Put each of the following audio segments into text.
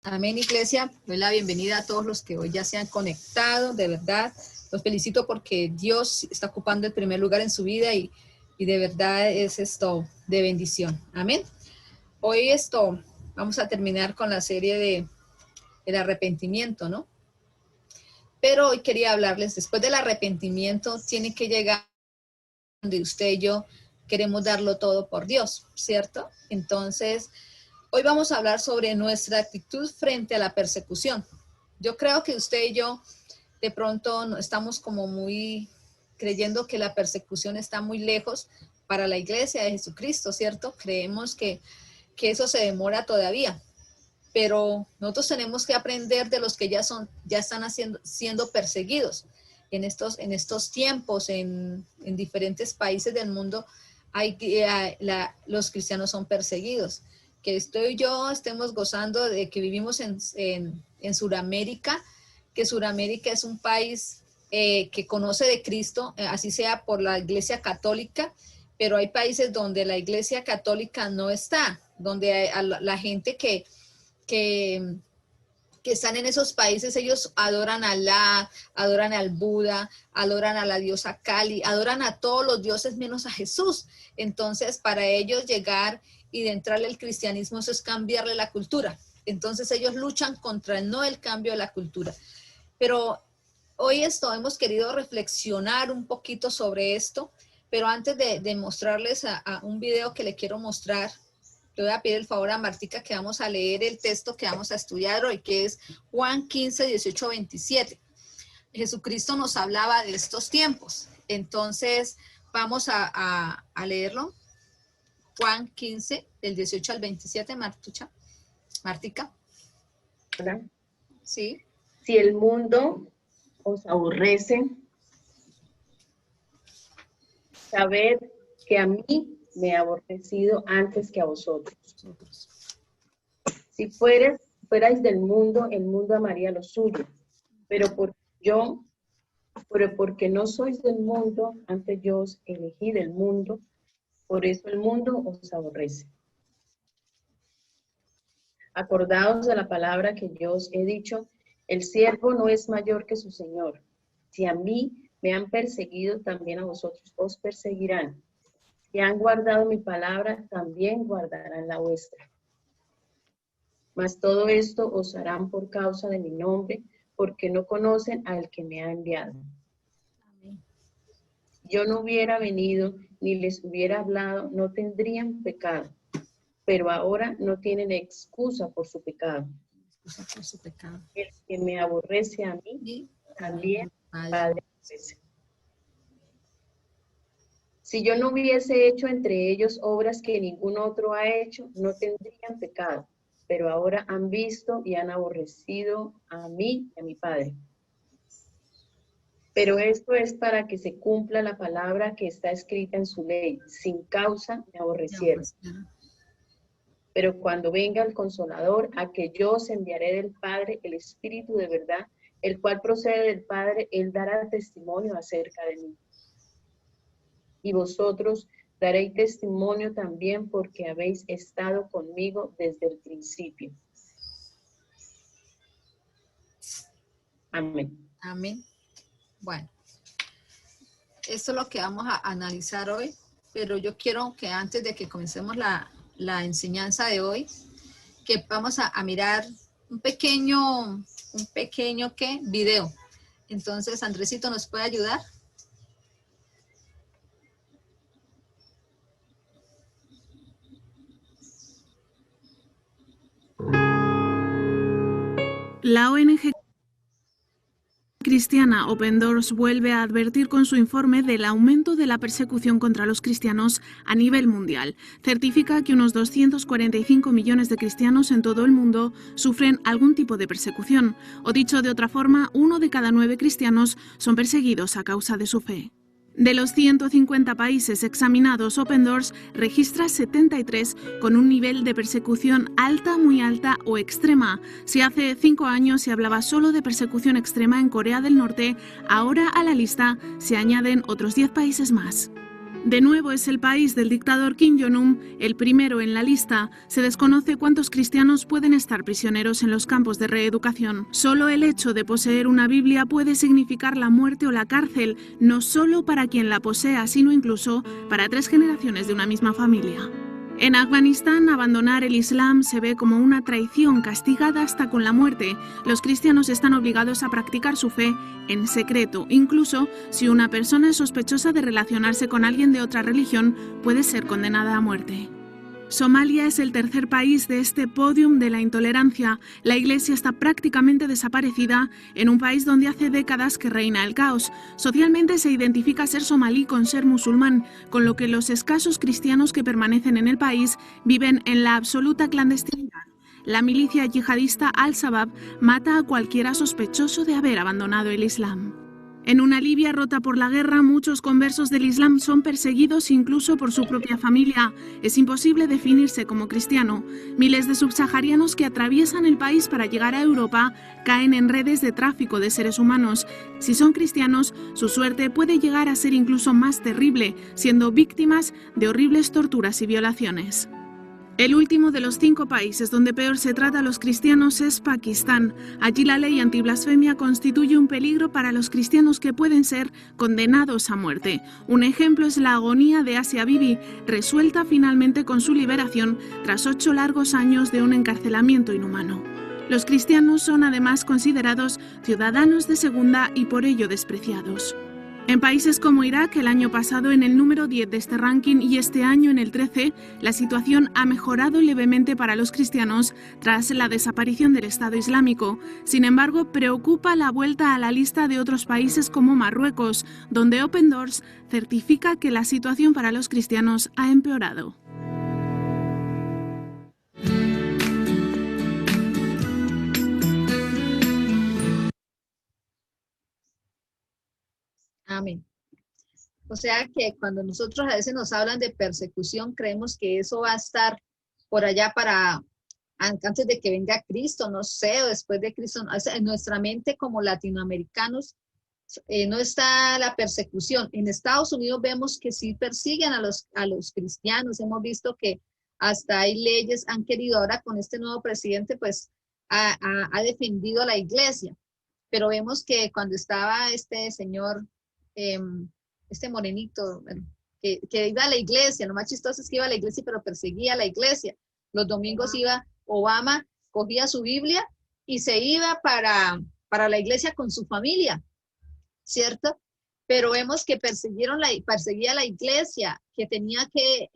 Amén, iglesia. Doy la bienvenida a todos los que hoy ya se han conectado. De verdad, los felicito porque Dios está ocupando el primer lugar en su vida y de verdad es esto de bendición. Amén. Hoy vamos a terminar con la serie del arrepentimiento, ¿no? Pero hoy quería hablarles, después del arrepentimiento, tiene que llegar donde usted y yo queremos darlo todo por Dios, ¿cierto? Entonces, hoy vamos a hablar sobre nuestra actitud frente a la persecución. Yo creo que usted y yo de pronto estamos como muy creyendo que la persecución está muy lejos para la iglesia de Jesucristo, ¿cierto? Creemos que eso se demora todavía, pero nosotros tenemos que aprender de los que ya están siendo perseguidos. En estos tiempos, en diferentes países del mundo, los cristianos son perseguidos. Que usted y yo estemos gozando de que vivimos en Sudamérica, que Sudamérica es un país que conoce de Cristo, así sea por la Iglesia Católica, pero hay países donde la Iglesia Católica no está, donde la gente que están en esos países, ellos adoran a Alá, adoran al Buda, adoran a la diosa Kali, adoran a todos los dioses menos a Jesús. Entonces, para ellos llegar y de entrarle al cristianismo, eso es cambiarle la cultura. Entonces, ellos luchan contra el cambio de la cultura. Pero hoy hemos querido reflexionar un poquito sobre esto, pero antes de mostrarles a un video que le quiero mostrar, le voy a pedir el favor a Martica que vamos a leer el texto que vamos a estudiar hoy, que es Juan 15, 18, 27. Jesucristo nos hablaba de estos tiempos. Entonces, vamos a leerlo. Juan 15, del 18 al 27, Martica. Hola. Sí. Si el mundo os aborrece, sabed que a mí me ha aborrecido antes que a vosotros. Si fuerais del mundo, el mundo amaría lo suyo. Pero porque no sois del mundo, antes yo os elegí del mundo, por eso el mundo os aborrece. Acordaos de la palabra que yo os he dicho, el siervo no es mayor que su señor. Si a mí me han perseguido, también a vosotros os perseguirán. Si han guardado mi palabra, también guardarán la vuestra. Mas todo esto os harán por causa de mi nombre, porque no conocen al que me ha enviado. Amén. Si yo no hubiera venido, ni les hubiera hablado, no tendrían pecado. Pero ahora no tienen excusa por su pecado. El que me aborrece a mí, también Padre aborrece. Si yo no hubiese hecho entre ellos obras que ningún otro ha hecho, no tendrían pecado. Pero ahora han visto y han aborrecido a mí y a mi Padre. Pero esto es para que se cumpla la palabra que está escrita en su ley. Sin causa me aborrecieron. Pero cuando venga el Consolador, a que yo os enviaré del Padre, el Espíritu de verdad, el cual procede del Padre, él dará testimonio acerca de mí. Y vosotros daréis testimonio también porque habéis estado conmigo desde el principio. Amén. Amén. Bueno, esto es lo que vamos a analizar hoy, pero yo quiero que antes de que comencemos la enseñanza de hoy, que vamos a mirar un pequeño video. Entonces, Andresito, ¿nos puede ayudar? La ONG cristiana Open Doors vuelve a advertir con su informe del aumento de la persecución contra los cristianos a nivel mundial. Certifica que unos 245 millones de cristianos en todo el mundo sufren algún tipo de persecución, o dicho de otra forma, 1 de cada 9 cristianos son perseguidos a causa de su fe. De los 150 países examinados, Open Doors registra 73 con un nivel de persecución alta, muy alta o extrema. Si hace 5 años se hablaba solo de persecución extrema en Corea del Norte, ahora a la lista se añaden otros 10 países más. De nuevo es el país del dictador Kim Jong-un, el primero en la lista. Se desconoce cuántos cristianos pueden estar prisioneros en los campos de reeducación. Solo el hecho de poseer una Biblia puede significar la muerte o la cárcel, no solo para quien la posea, sino incluso para 3 generaciones de una misma familia. En Afganistán, abandonar el Islam se ve como una traición castigada hasta con la muerte. Los cristianos están obligados a practicar su fe en secreto. Incluso si una persona es sospechosa de relacionarse con alguien de otra religión, puede ser condenada a muerte. Somalia es el tercer país de este pódium de la intolerancia. La iglesia está prácticamente desaparecida en un país donde hace décadas que reina el caos. Socialmente se identifica ser somalí con ser musulmán, con lo que los escasos cristianos que permanecen en el país viven en la absoluta clandestinidad. La milicia yihadista Al-Shabaab mata a cualquiera sospechoso de haber abandonado el Islam. En una Libia rota por la guerra, muchos conversos del Islam son perseguidos incluso por su propia familia. Es imposible definirse como cristiano. Miles de subsaharianos que atraviesan el país para llegar a Europa caen en redes de tráfico de seres humanos. Si son cristianos, su suerte puede llegar a ser incluso más terrible, siendo víctimas de horribles torturas y violaciones. El último de los 5 países donde peor se trata a los cristianos es Pakistán. Allí la ley antiblasfemia constituye un peligro para los cristianos que pueden ser condenados a muerte. Un ejemplo es la agonía de Asia Bibi, resuelta finalmente con su liberación tras 8 largos años de un encarcelamiento inhumano. Los cristianos son además considerados ciudadanos de segunda y por ello despreciados. En países como Irak, el año pasado en el número 10 de este ranking y este año en el 13, la situación ha mejorado levemente para los cristianos tras la desaparición del Estado Islámico. Sin embargo, preocupa la vuelta a la lista de otros países como Marruecos, donde Open Doors certifica que la situación para los cristianos ha empeorado. Amén. O sea que cuando nosotros a veces nos hablan de persecución, creemos que eso va a estar por allá para antes de que venga Cristo, no sé, o después de Cristo. En nuestra mente como latinoamericanos no está la persecución. En Estados Unidos vemos que sí persiguen a los cristianos. Hemos visto que hasta hay leyes, han querido ahora con este nuevo presidente, pues ha defendido a la iglesia. Pero vemos que cuando estaba este señor, este morenito, bueno, que iba a la iglesia, lo más chistoso es que iba a la iglesia, pero perseguía a la iglesia. Los domingos iba, Obama cogía su Biblia y se iba para la iglesia con su familia, ¿cierto? Pero vemos que perseguía a la iglesia, que tenía que,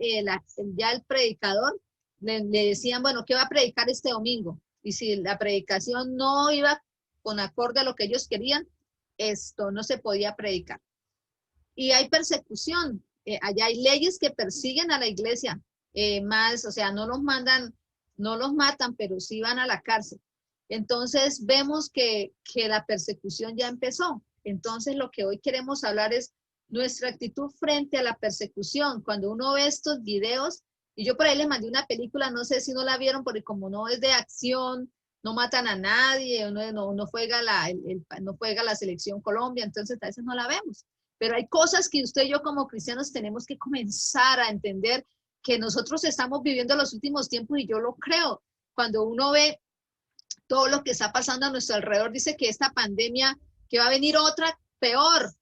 ya el predicador, le decían, bueno, ¿qué va a predicar este domingo? Y si la predicación no iba con acorde a lo que ellos querían, esto no se podía predicar. Y hay persecución, allá hay leyes que persiguen a la iglesia, o sea, no los matan, pero sí van a la cárcel. Entonces vemos que la persecución ya empezó. Entonces lo que hoy queremos hablar es nuestra actitud frente a la persecución. Cuando uno ve estos videos, y yo por ahí les mandé una película, no sé si no la vieron, porque como no es de acción, no matan a nadie, no juega la selección Colombia, entonces a veces no la vemos. Pero hay cosas que usted y yo como cristianos tenemos que comenzar a entender que nosotros estamos viviendo los últimos tiempos, y yo lo creo. Cuando uno ve todo lo que está pasando a nuestro alrededor, dice que esta pandemia, que va a venir otra peor,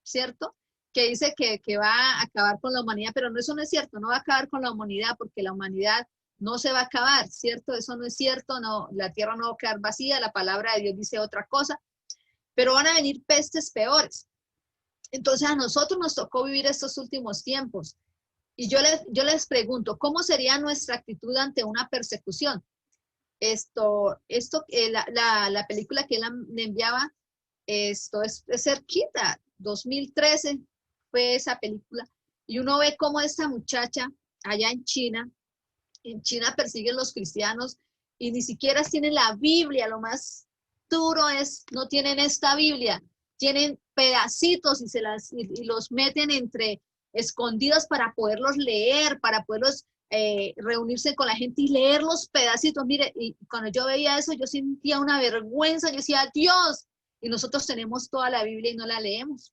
¿cierto? Que dice que va a acabar con la humanidad, pero eso no es cierto, no va a acabar con la humanidad, porque la humanidad no se va a acabar, ¿cierto? Eso no es cierto, no, la tierra no va a quedar vacía, la palabra de Dios dice otra cosa, pero van a venir pestes peores. Entonces a nosotros nos tocó vivir estos últimos tiempos. Y yo les pregunto, ¿cómo sería nuestra actitud ante una persecución? La película que él me enviaba, esto es cerquita, 2013 fue esa película. Y uno ve cómo esta muchacha allá en China persiguen los cristianos y ni siquiera tienen la Biblia. Lo más duro es, no tienen esta Biblia, tienen pedacitos y los meten entre escondidos para poderlos leer, para poderlos reunirse con la gente y leer los pedacitos. Mire, y cuando yo veía eso, yo sentía una vergüenza. Yo decía, Dios, y nosotros tenemos toda la Biblia y no la leemos,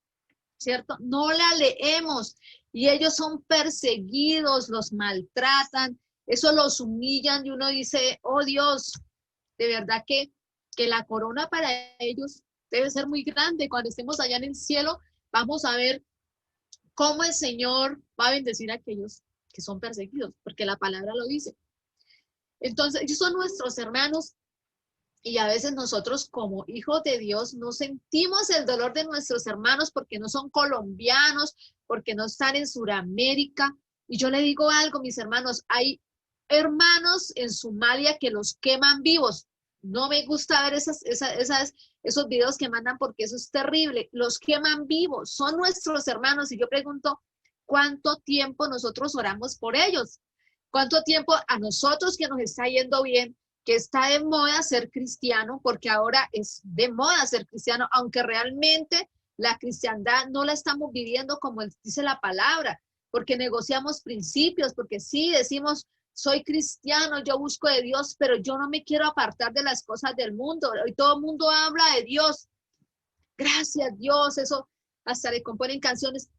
¿cierto? No la leemos. y ellos son perseguidos, los maltratan, eso los humillan y uno dice, oh Dios, de verdad que la corona para ellos debe ser muy grande. Cuando estemos allá en el cielo, vamos a ver cómo el Señor va a bendecir a aquellos que son perseguidos, porque la palabra lo dice. Entonces, ellos son nuestros hermanos y a veces nosotros como hijos de Dios no sentimos el dolor de nuestros hermanos porque no son colombianos, porque no están en Sudamérica. Y yo le digo algo, mis hermanos, hay hermanos en Somalia que los queman vivos. No me gusta ver esos videos que mandan porque eso es terrible. Los queman vivos, son nuestros hermanos. Y yo pregunto, ¿cuánto tiempo nosotros oramos por ellos? ¿Cuánto tiempo a nosotros que nos está yendo bien, que está de moda ser cristiano, porque ahora es de moda ser cristiano, aunque realmente la cristiandad no la estamos viviendo como dice la palabra, porque negociamos principios, porque sí decimos, soy cristiano, yo busco de Dios, pero yo no me quiero apartar de las cosas del mundo. Hoy todo el mundo habla de Dios. Gracias Dios, eso hasta le componen canciones,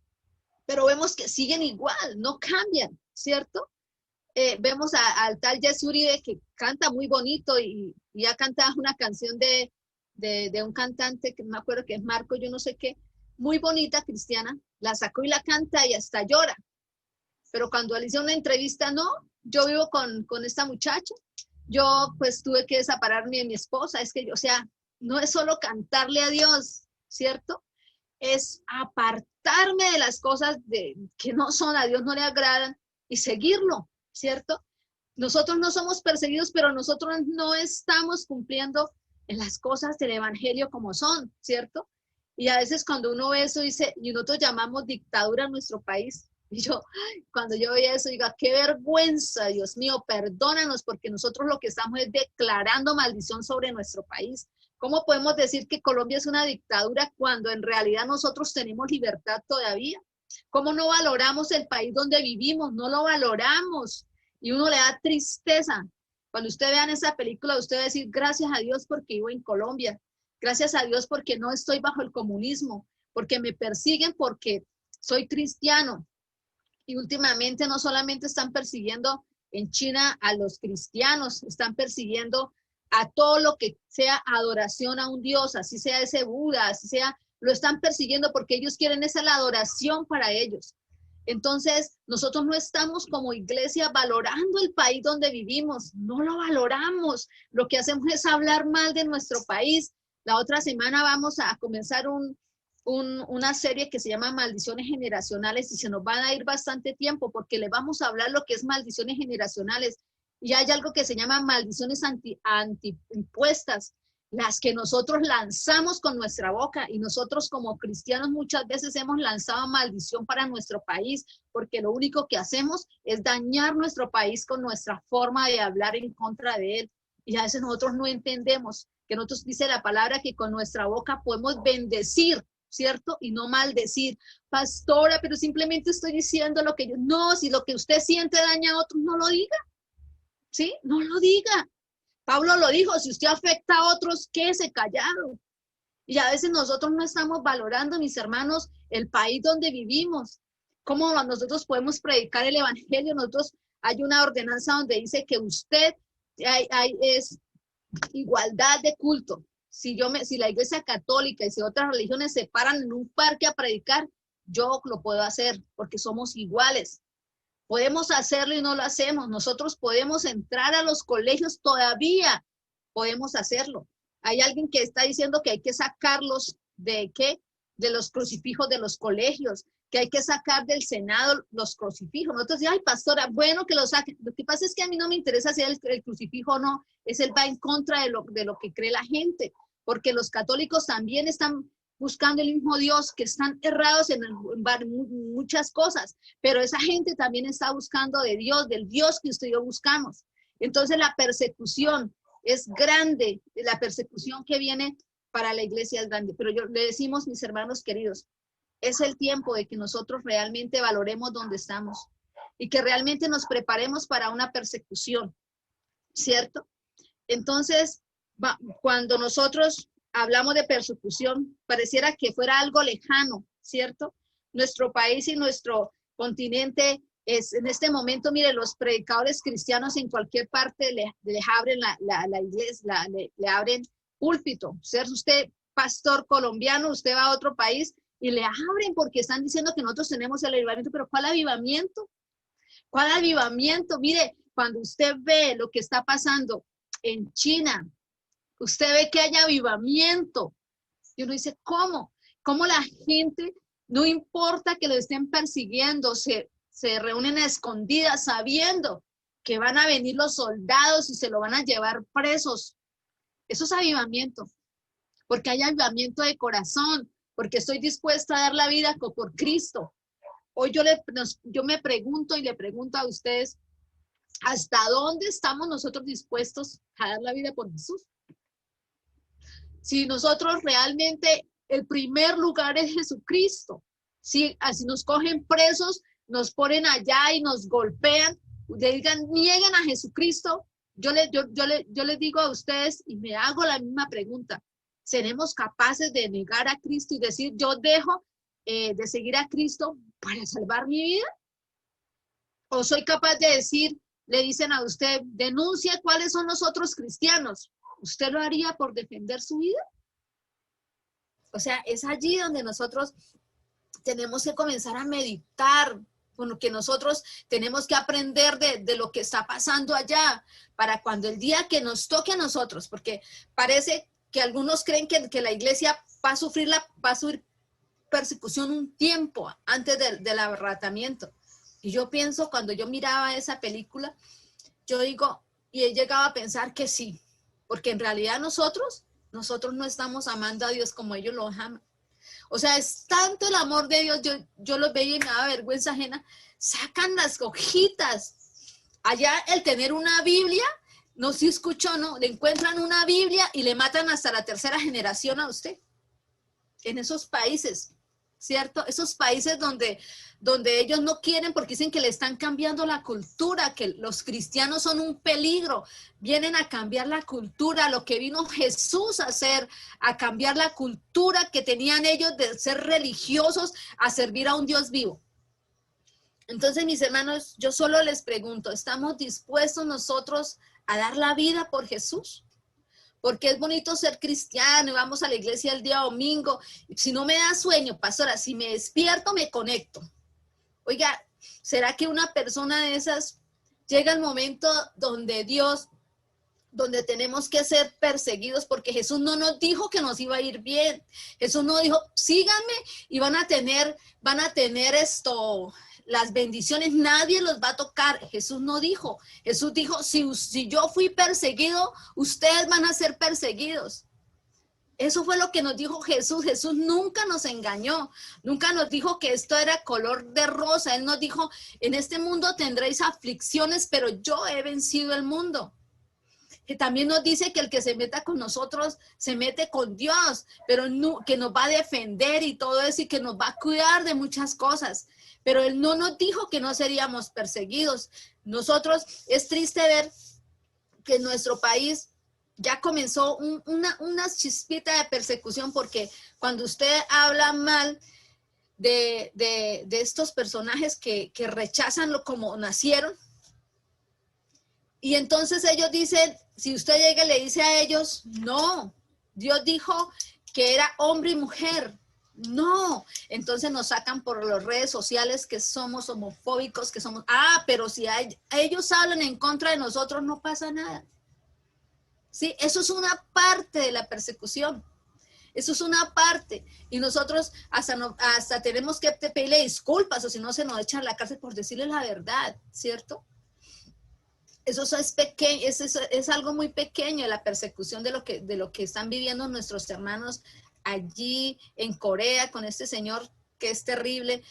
pero vemos que siguen igual, no cambian, ¿cierto? Vemos al tal Jesse Uribe que canta muy bonito y ha cantado una canción de un cantante que no me acuerdo que es Marco, yo no sé qué, muy bonita cristiana, la sacó y la canta y hasta llora. Pero cuando le hice una entrevista, no, yo vivo con esta muchacha, yo pues tuve que separarme de mi esposa, es que, o sea, no es solo cantarle a Dios, ¿cierto? Es apartarme de las cosas que no son, a Dios no le agradan y seguirlo, ¿cierto? Nosotros no somos perseguidos, pero nosotros no estamos cumpliendo en las cosas del evangelio como son, ¿cierto? Y a veces cuando uno ve eso dice, y nosotros llamamos dictadura a nuestro país, y yo, cuando yo veía eso, digo, qué vergüenza, Dios mío, perdónanos, porque nosotros lo que estamos es declarando maldición sobre nuestro país. ¿Cómo podemos decir que Colombia es una dictadura cuando en realidad nosotros tenemos libertad todavía? ¿Cómo no valoramos el país donde vivimos? No lo valoramos. Y uno le da tristeza. Cuando usted vea esa película, usted va a decir, gracias a Dios porque vivo en Colombia. Gracias a Dios porque no estoy bajo el comunismo. Porque me persiguen porque soy cristiano. Y últimamente no solamente están persiguiendo en China a los cristianos, están persiguiendo a todo lo que sea adoración a un Dios, así sea ese Buda, así sea, lo están persiguiendo porque ellos quieren esa la adoración para ellos. Entonces, nosotros no estamos como iglesia valorando el país donde vivimos, no lo valoramos. Lo que hacemos es hablar mal de nuestro país. La otra semana vamos a comenzar una serie que se llama Maldiciones Generacionales y se nos va a ir bastante tiempo porque le vamos a hablar lo que es maldiciones generacionales. Y hay algo que se llama maldiciones anti-impuestas, las que nosotros lanzamos con nuestra boca, y nosotros como cristianos muchas veces hemos lanzado maldición para nuestro país, porque lo único que hacemos es dañar nuestro país con nuestra forma de hablar en contra de él. Y a veces nosotros no entendemos que nosotros dice la palabra que con nuestra boca podemos bendecir, ¿cierto? Y no maldecir. Pastora, pero simplemente estoy diciendo lo que yo... No, si lo que usted siente daña a otros, no lo diga. ¿Sí? No lo diga. Pablo lo dijo, si usted afecta a otros, quédese callado. Y a veces nosotros no estamos valorando, mis hermanos, el país donde vivimos. ¿Cómo nosotros podemos predicar el evangelio? Nosotros, hay una ordenanza donde dice que usted es igualdad de culto. Si la iglesia católica y si otras religiones se paran en un parque a predicar, yo lo puedo hacer porque somos iguales. Podemos hacerlo y no lo hacemos. Nosotros podemos entrar a los colegios todavía. Podemos hacerlo. Hay alguien que está diciendo que hay que sacarlos de ¿qué? De los crucifijos de los colegios, que hay que sacar del Senado los crucifijos. Nosotros decimos, ay, pastora, bueno que lo saquen. Lo que pasa es que a mí no me interesa si el crucifijo o no. Él va en contra de lo que cree la gente, porque los católicos también están buscando el mismo Dios, que están errados en muchas cosas, pero esa gente también está buscando de Dios, del Dios que usted y yo buscamos. Entonces la persecución es grande, la persecución que viene para la iglesia es grande, pero le decimos, mis hermanos queridos, es el tiempo de que nosotros realmente valoremos donde estamos y que realmente nos preparemos para una persecución, ¿cierto? Entonces, cuando nosotros hablamos de persecución, pareciera que fuera algo lejano, ¿cierto? Nuestro país y nuestro continente. En este momento, mire, los predicadores cristianos en cualquier parte les abren la iglesia, le abren púlpito. Ser usted pastor colombiano, usted va a otro país y le abren porque están diciendo que nosotros tenemos el avivamiento, pero ¿cuál avivamiento? ¿Cuál avivamiento? Mire, cuando usted ve lo que está pasando en China, usted ve que hay avivamiento. Y uno dice, ¿cómo? ¿Cómo la gente, no importa que lo estén persiguiendo, se reúnen a escondidas sabiendo que van a venir los soldados y se lo van a llevar presos? Eso es avivamiento, porque hay avivamiento de corazón, porque estoy dispuesta a dar la vida por Cristo. Hoy yo me pregunto y le pregunto a ustedes, ¿hasta dónde estamos nosotros dispuestos a dar la vida por Jesús? Si nosotros realmente el primer lugar es Jesucristo, si así nos cogen presos, nos ponen allá y nos golpean, nieguen a Jesucristo, yo les digo a ustedes y me hago la misma pregunta, ¿seremos capaces de negar a Cristo y decir, yo dejo de seguir a Cristo para salvar mi vida? ¿O soy capaz de decir, le dicen a usted, denuncia cuáles son los otros cristianos? ¿Usted lo haría por defender su vida? O sea, es allí donde nosotros tenemos que comenzar a meditar, con lo que nosotros tenemos que aprender de lo que está pasando allá, para cuando el día que nos toque a nosotros, porque parece que algunos creen que la iglesia va a sufrir persecución un tiempo antes del arrebatamiento. Y yo pienso, cuando yo miraba esa película, yo digo, y he llegado a pensar que sí, porque en realidad nosotros no estamos amando a Dios como ellos lo aman. O sea, es tanto el amor de Dios, yo los veía y me daba vergüenza ajena. Sacan las hojitas. Allá el tener una Biblia, no se escuchó, ¿no? Le encuentran una Biblia y le matan hasta la tercera generación a usted. En esos países, ¿cierto? Esos países donde ellos no quieren porque dicen que le están cambiando la cultura, que los cristianos son un peligro. Vienen a cambiar la cultura, lo que vino Jesús a hacer, a cambiar la cultura que tenían ellos de ser religiosos, a servir a un Dios vivo. Entonces, mis hermanos, yo solo les pregunto, ¿estamos dispuestos nosotros a dar la vida por Jesús? Porque es bonito ser cristiano y vamos a la iglesia el día domingo. Si no me da sueño, pastora, si me despierto, me conecto. Oiga, ¿será que una persona de esas llega el momento donde tenemos que ser perseguidos? Porque Jesús no nos dijo que nos iba a ir bien. Jesús no dijo, síganme y van a tener las bendiciones, nadie los va a tocar. Jesús no dijo. Jesús dijo, si yo fui perseguido, ustedes van a ser perseguidos. Eso fue lo que nos dijo Jesús. Jesús nunca nos engañó, nunca nos dijo que esto era color de rosa. Él nos dijo, en este mundo tendréis aflicciones, pero yo he vencido el mundo. Que también nos dice que el que se meta con nosotros se mete con Dios, pero no, que nos va a defender y todo eso y que nos va a cuidar de muchas cosas. Pero Él no nos dijo que no seríamos perseguidos. Nosotros, es triste ver que en nuestro país ya comenzó una chispita de persecución, porque cuando usted habla mal de estos personajes que rechazan lo como nacieron, y entonces ellos dicen, si usted llega y le dice a ellos, no, Dios dijo que era hombre y mujer. No, entonces nos sacan por las redes sociales que somos homofóbicos, que somos, pero si ellos hablan en contra de nosotros, no pasa nada. Sí, eso es una parte de la persecución. Eso es una parte. Y nosotros hasta tenemos que pedirle disculpas, o si no se nos echan a la cárcel por decirle la verdad, ¿cierto? Eso es pequeño, es algo muy pequeño, la persecución de lo que están viviendo nuestros hermanos allí en Corea con este señor que es terrible,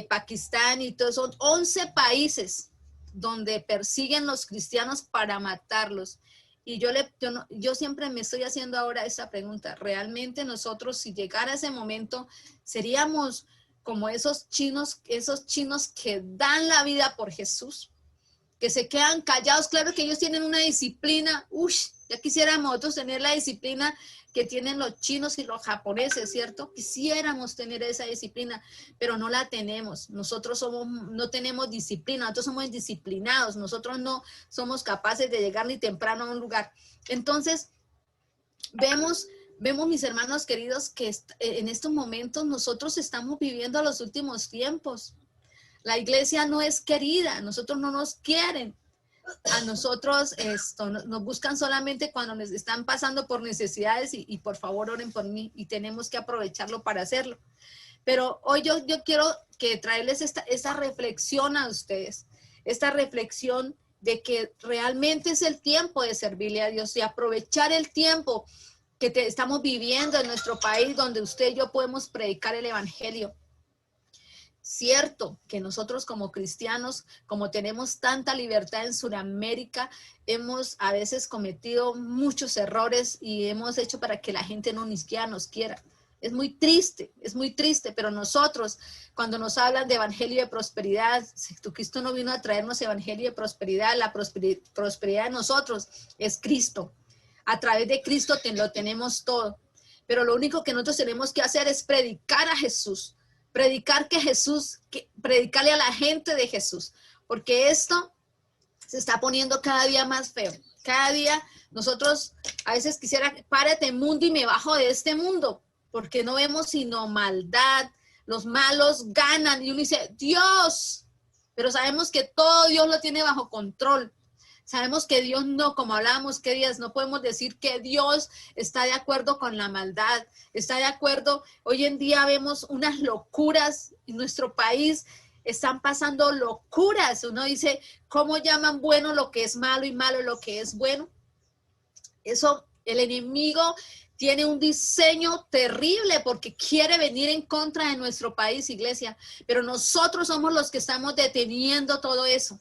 Pakistán y todos, son 11 países donde persiguen los cristianos para matarlos. Y yo siempre me estoy haciendo ahora esa pregunta, ¿realmente nosotros, si llegara ese momento, seríamos como esos chinos que dan la vida por Jesús? que se quedan callados. Claro que ellos tienen una disciplina, ya quisiéramos nosotros tener la disciplina que tienen los chinos y los japoneses, ¿cierto? Quisiéramos tener esa disciplina, pero no la tenemos. Nosotros no tenemos disciplina, nosotros somos indisciplinados, nosotros no somos capaces de llegar ni temprano a un lugar. Entonces, vemos, mis hermanos queridos, que en estos momentos nosotros estamos viviendo los últimos tiempos. La iglesia no es querida, nosotros no nos quieren. A nosotros nos buscan solamente cuando nos están pasando por necesidades y por favor oren por mí, y tenemos que aprovecharlo para hacerlo. Pero hoy yo quiero traerles esta reflexión a ustedes, esta reflexión de que realmente es el tiempo de servirle a Dios y aprovechar el tiempo que estamos viviendo en nuestro país, donde usted y yo podemos predicar el evangelio. Cierto que nosotros como cristianos, como tenemos tanta libertad en Sudamérica, hemos a veces cometido muchos errores y hemos hecho para que la gente ni siquiera nos quiera. Es muy triste, pero nosotros, cuando nos hablan de evangelio de prosperidad, Cristo no vino a traernos evangelio de prosperidad, la prosperidad de nosotros es Cristo. A través de Cristo lo tenemos todo, pero lo único que nosotros tenemos que hacer es predicar a Jesús. Predicarle a la gente de Jesús, porque esto se está poniendo cada día más feo. Cada día nosotros a veces quisiera, párate mundo y me bajo de este mundo, porque no vemos sino maldad, los malos ganan y uno dice, Dios, pero sabemos que todo Dios lo tiene bajo control. Sabemos que Dios no, como hablábamos que días, no podemos decir que Dios está de acuerdo con la maldad, está de acuerdo. Hoy en día vemos unas locuras en nuestro país, están pasando locuras. Uno dice, ¿cómo llaman bueno lo que es malo y malo lo que es bueno? Eso, el enemigo tiene un diseño terrible porque quiere venir en contra de nuestro país, iglesia, pero nosotros somos los que estamos deteniendo todo eso.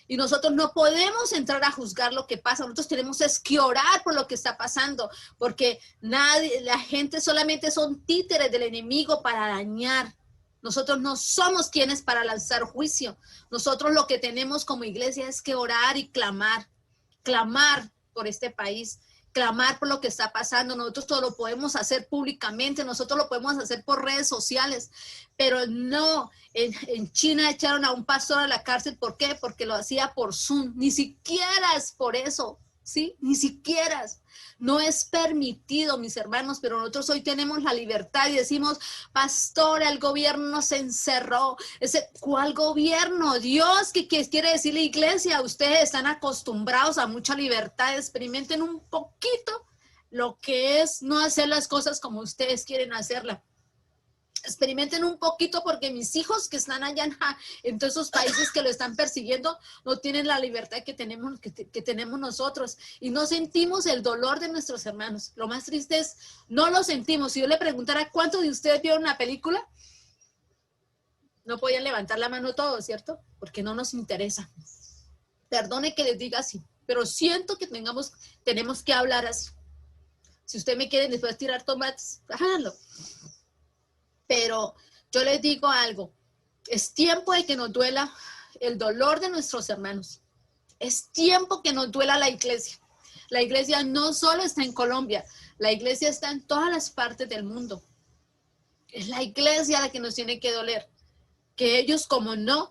Y nosotros no podemos entrar a juzgar lo que pasa. Nosotros tenemos que orar por lo que está pasando, porque la gente solamente son títeres del enemigo para dañar. Nosotros no somos quienes para lanzar juicio. Nosotros lo que tenemos como iglesia es que orar y clamar por este país, clamar por lo que está pasando. Nosotros todo lo podemos hacer públicamente, nosotros lo podemos hacer por redes sociales, pero no, en China echaron a un pastor a la cárcel. ¿Por qué? Porque lo hacía por Zoom. Ni siquiera es por eso, ¿sí? Ni siquiera. No es permitido, mis hermanos, pero nosotros hoy tenemos la libertad y decimos, pastor, el gobierno nos encerró. ¿Cuál gobierno? Dios, ¿qué quiere decir la iglesia? Ustedes están acostumbrados a mucha libertad, experimenten un poquito lo que es no hacer las cosas como ustedes quieren hacerlas. Experimenten un poquito, porque mis hijos que están allá en todos esos países que lo están persiguiendo no tienen la libertad que tenemos nosotros, y no sentimos el dolor de nuestros hermanos. Lo más triste es, no lo sentimos. Si yo le preguntara cuántos de ustedes vieron una película, no podían levantar la mano todos, ¿cierto? Porque no nos interesa. Perdone que les diga así, pero siento que tenemos que hablar así. Si ustedes me quieren después tirar tomates, háganlo. Pero yo les digo algo, es tiempo de que nos duela el dolor de nuestros hermanos. Es tiempo que nos duela la iglesia. La iglesia no solo está en Colombia, la iglesia está en todas las partes del mundo. Es la iglesia la que nos tiene que doler. Que ellos como no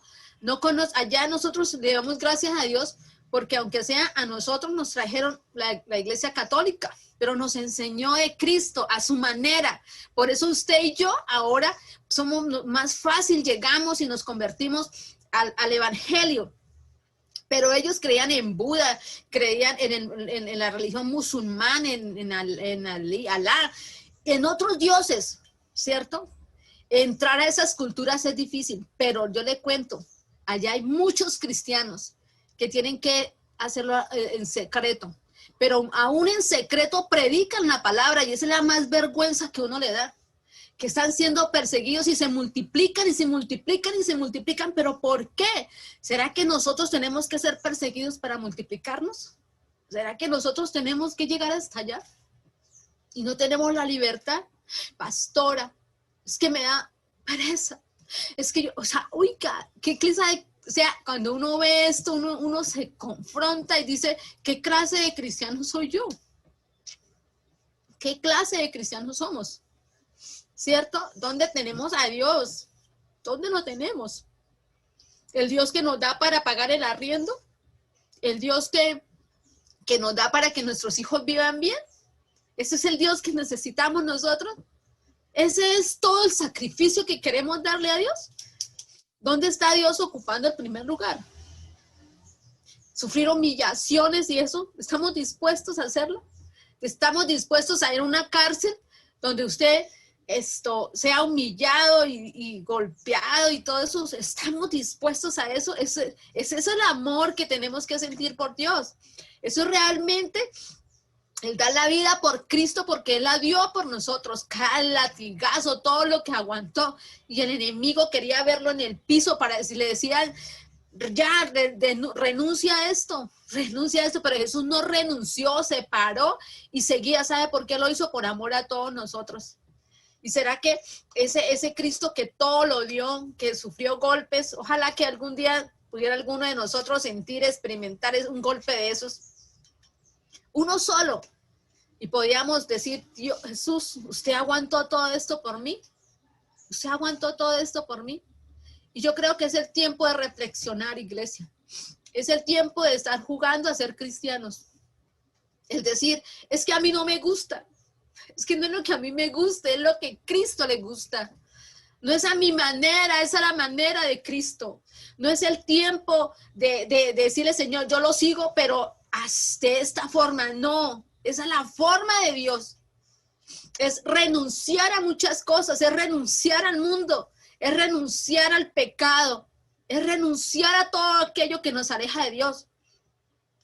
conocen, allá nosotros le damos gracias a Dios, porque aunque sea a nosotros nos trajeron la iglesia católica, pero nos enseñó de Cristo a su manera. Por eso usted y yo ahora somos más fácil, llegamos y nos convertimos al evangelio. Pero ellos creían en Buda, creían en la religión musulmana, en Alá, en otros dioses, ¿cierto? Entrar a esas culturas es difícil, pero yo le cuento, allá hay muchos cristianos que tienen que hacerlo en secreto. Pero aún en secreto predican la palabra, y esa es la más vergüenza que uno le da, que están siendo perseguidos y se multiplican y se multiplican y se multiplican. ¿Pero por qué? ¿Será que nosotros tenemos que ser perseguidos para multiplicarnos? ¿Será que nosotros tenemos que llegar hasta allá y no tenemos la libertad? Pastora, es que me da pereza. Es que yo, oiga, ¿qué clase de O sea, cuando uno ve esto, uno se confronta y dice, ¿qué clase de cristiano soy yo? ¿Qué clase de cristianos somos? ¿Cierto? ¿Dónde tenemos a Dios? ¿Dónde lo tenemos? El Dios que nos da para pagar el arriendo, el Dios que nos da para que nuestros hijos vivan bien. Ese es el Dios que necesitamos nosotros. Ese es todo el sacrificio que queremos darle a Dios. ¿Dónde está Dios ocupando el primer lugar? Sufrir humillaciones y eso, ¿estamos dispuestos a hacerlo? ¿Estamos dispuestos a ir a una cárcel donde usted sea humillado y golpeado y todo eso? ¿Estamos dispuestos a eso? ¿Es eso el amor que tenemos que sentir por Dios? Eso realmente, Él da la vida por Cristo porque Él la dio por nosotros. Cada latigazo, todo lo que aguantó. Y el enemigo quería verlo en el piso para decirle, decían, ya, renuncia a esto, pero Jesús no renunció, se paró y seguía. ¿Sabe por qué lo hizo? Por amor a todos nosotros. ¿Y será que ese Cristo que todo lo dio, que sufrió golpes, ojalá que algún día pudiera alguno de nosotros sentir, experimentar un golpe de esos? Uno solo. Y podíamos decir, Dios, Jesús, ¿usted aguantó todo esto por mí? ¿Usted aguantó todo esto por mí? Y yo creo que es el tiempo de reflexionar, iglesia. Es el tiempo de estar jugando a ser cristianos. Es decir, es que a mí no me gusta. Es que no es lo que a mí me gusta, es lo que Cristo le gusta. No es a mi manera, es a la manera de Cristo. No es el tiempo de decirle, Señor, yo lo sigo, pero de esta forma. No, es a la forma de Dios. Es renunciar a muchas cosas, es renunciar al mundo, es renunciar al pecado, es renunciar a todo aquello que nos aleja de Dios.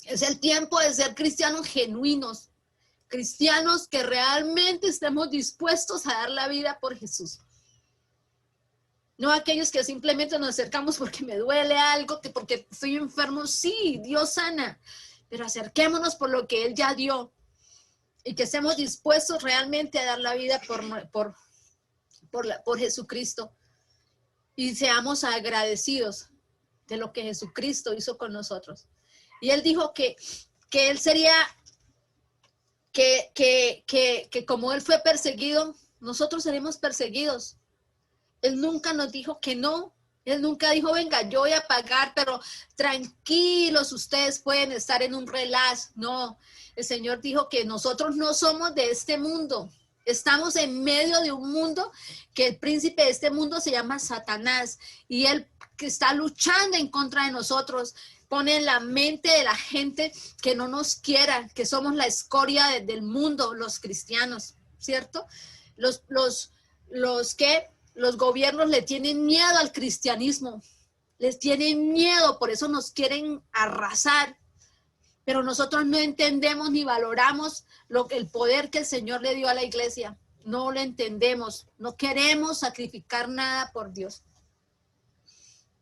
Es el tiempo de ser cristianos genuinos, cristianos que realmente estemos dispuestos a dar la vida por Jesús. No aquellos que simplemente nos acercamos porque me duele algo, que porque estoy enfermo. Sí, Dios sana, pero acerquémonos por lo que Él ya dio y que estemos dispuestos realmente a dar la vida por Jesucristo y seamos agradecidos de lo que Jesucristo hizo con nosotros. Y Él dijo que Él sería, que como Él fue perseguido, nosotros seremos perseguidos. Él nunca nos dijo que no. Él nunca dijo, venga, yo voy a pagar, pero tranquilos, ustedes pueden estar en un relax. No, el Señor dijo que nosotros no somos de este mundo. Estamos en medio de un mundo que el príncipe de este mundo se llama Satanás. Y él que está luchando en contra de nosotros, pone en la mente de la gente que no nos quiera, que somos la escoria del mundo, los cristianos, ¿cierto? Los gobiernos le tienen miedo al cristianismo, les tienen miedo, por eso nos quieren arrasar, pero nosotros no entendemos ni valoramos el poder que el Señor le dio a la iglesia, no lo entendemos, no queremos sacrificar nada por Dios.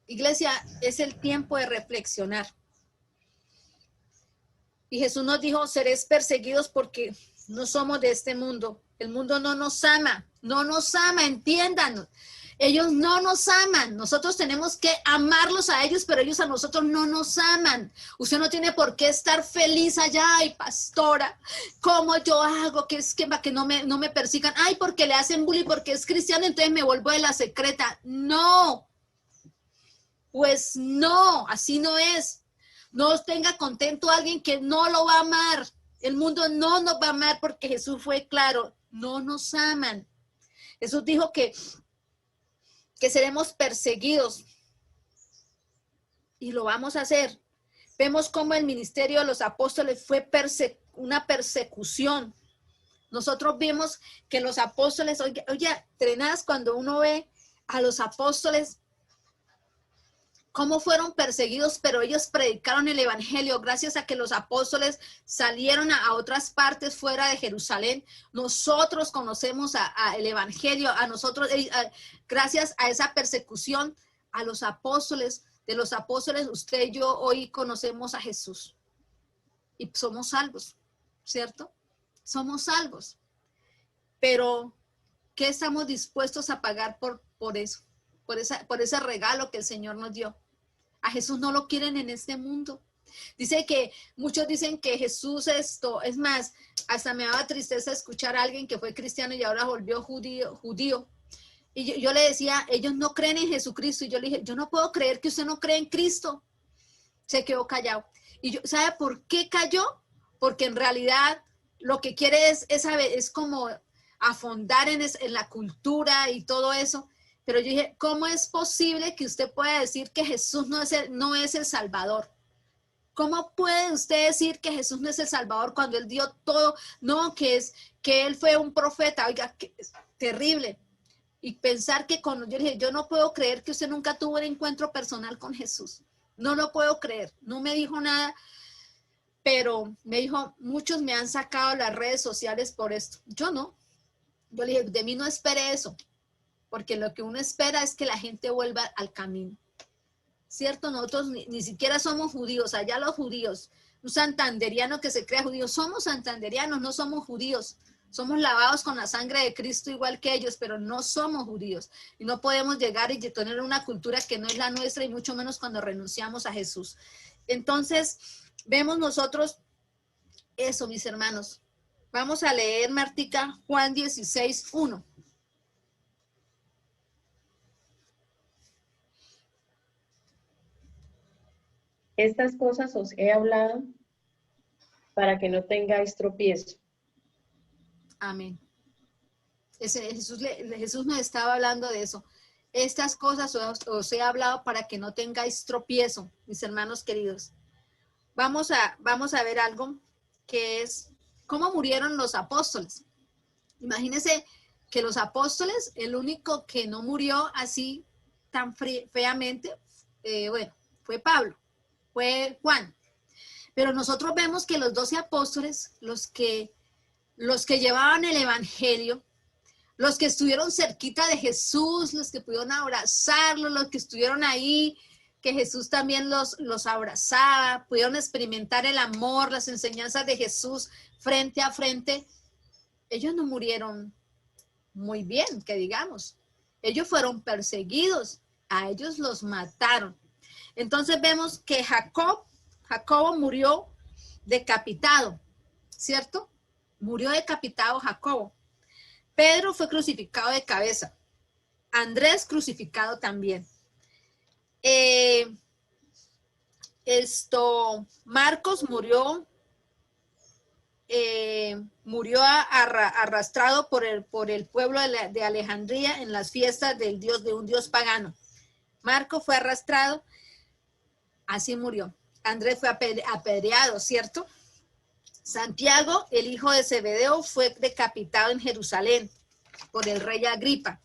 Iglesia, es el tiempo de reflexionar. Y Jesús nos dijo, seréis perseguidos porque no somos de este mundo. El mundo no nos ama, entiéndanos. Ellos no nos aman. Nosotros tenemos que amarlos a ellos, pero ellos a nosotros no nos aman. Usted no tiene por qué estar feliz allá. Ay, pastora, ¿cómo yo hago? Que es que para que no me persigan. Ay, porque le hacen bullying, porque es cristiano, entonces me vuelvo de la secreta. No. Pues no, así no es. No os tenga contento a alguien que no lo va a amar. El mundo no nos va a amar porque Jesús fue claro, no nos aman. Jesús dijo que seremos perseguidos y lo vamos a hacer. Vemos cómo el ministerio de los apóstoles fue una persecución. Nosotros vimos que los apóstoles, oye, trenadas cuando uno ve a los apóstoles, cómo fueron perseguidos, pero ellos predicaron el evangelio gracias a que los apóstoles salieron a otras partes fuera de Jerusalén. Nosotros conocemos el evangelio, a nosotros, gracias a esa persecución, a los apóstoles, de los apóstoles, usted y yo hoy conocemos a Jesús y somos salvos, ¿cierto? Somos salvos. Pero, ¿qué estamos dispuestos a pagar por eso? Por ese regalo que el Señor nos dio. A Jesús no lo quieren en este mundo. Dice que muchos dicen que Jesús es más, hasta me daba tristeza escuchar a alguien que fue cristiano y ahora volvió judío. Y yo le decía, ellos no creen en Jesucristo. Y yo le dije, yo no puedo creer que usted no cree en Cristo. Se quedó callado. Y yo, ¿sabe por qué cayó? Porque en realidad lo que quiere es como afondar en la cultura y todo eso. Pero yo dije, ¿cómo es posible que usted pueda decir que Jesús no es el Salvador? ¿Cómo puede usted decir que Jesús no es el Salvador cuando Él dio todo? No, que Él fue un profeta. Oiga, que es terrible. Y pensar que yo dije, yo no puedo creer que usted nunca tuvo un encuentro personal con Jesús. No lo puedo creer. No me dijo nada, pero me dijo, muchos me han sacado las redes sociales por esto. Yo no. Yo le dije, de mí no espere eso, porque lo que uno espera es que la gente vuelva al camino. ¿Cierto? Nosotros ni siquiera somos judíos. Allá los judíos, un santanderiano que se crea judío, somos santanderianos, no somos judíos. Somos lavados con la sangre de Cristo igual que ellos, pero no somos judíos. Y no podemos llegar y tener una cultura que no es la nuestra, y mucho menos cuando renunciamos a Jesús. Entonces, vemos nosotros eso, mis hermanos. Vamos a leer, Martica, Juan 16:1. Estas cosas os he hablado para que no tengáis tropiezo. Amén. Jesús nos estaba hablando de eso. Estas cosas os he hablado para que no tengáis tropiezo, mis hermanos queridos. Vamos a ver algo que es cómo murieron los apóstoles. Imagínense que los apóstoles, el único que no murió así tan feamente, fue Pablo, fue Juan. Pero nosotros vemos que los 12 apóstoles, los que llevaban el evangelio, los que estuvieron cerquita de Jesús, los que pudieron abrazarlo, los que estuvieron ahí, que Jesús también los abrazaba, pudieron experimentar el amor, las enseñanzas de Jesús frente a frente. Ellos no murieron muy bien, que digamos. Ellos fueron perseguidos, a ellos los mataron. Entonces vemos que Jacobo murió decapitado, ¿cierto? Murió decapitado Jacobo. Pedro fue crucificado de cabeza. Andrés crucificado también. Marcos murió arrastrado por el pueblo de Alejandría en las fiestas de un dios pagano. Marcos fue arrastrado, así murió. Andrés fue apedreado, ¿cierto? Santiago, el hijo de Zebedeo, fue decapitado en Jerusalén por el rey Agripa.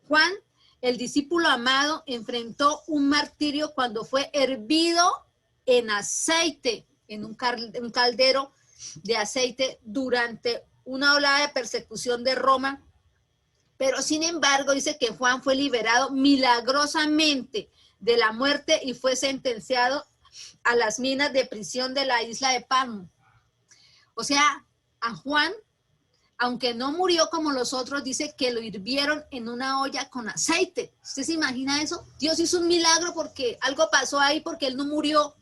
Juan, el discípulo amado, enfrentó un martirio cuando fue hervido en aceite, en un caldero de aceite durante una oleada de persecución de Roma. Pero sin embargo, dice que Juan fue liberado milagrosamente de la muerte y fue sentenciado a las minas de prisión de la isla de Patmos. O sea, a Juan, aunque no murió como los otros, dice que lo hirvieron en una olla con aceite. ¿Usted se imagina eso? Dios hizo un milagro porque algo pasó ahí, porque él no murió.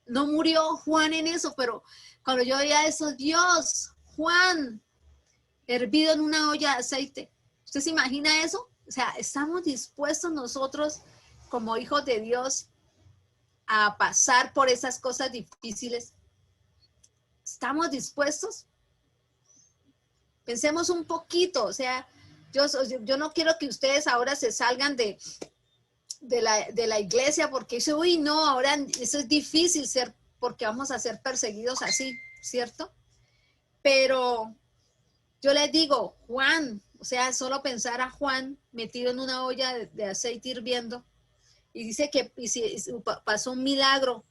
No murió Juan en eso, pero cuando yo veía eso, Dios, Juan, hervido en una olla de aceite. ¿Usted se imagina eso? O sea, estamos dispuestos nosotros como hijos de Dios a pasar por esas cosas difíciles. ¿Estamos dispuestos? Pensemos un poquito, o sea, yo no quiero que ustedes ahora se salgan de la iglesia porque dice, uy, no, ahora eso es difícil porque vamos a ser perseguidos así, ¿cierto? Pero yo les digo, Juan, o sea, solo pensar a Juan metido en una olla de aceite hirviendo, y dice que pasó un milagro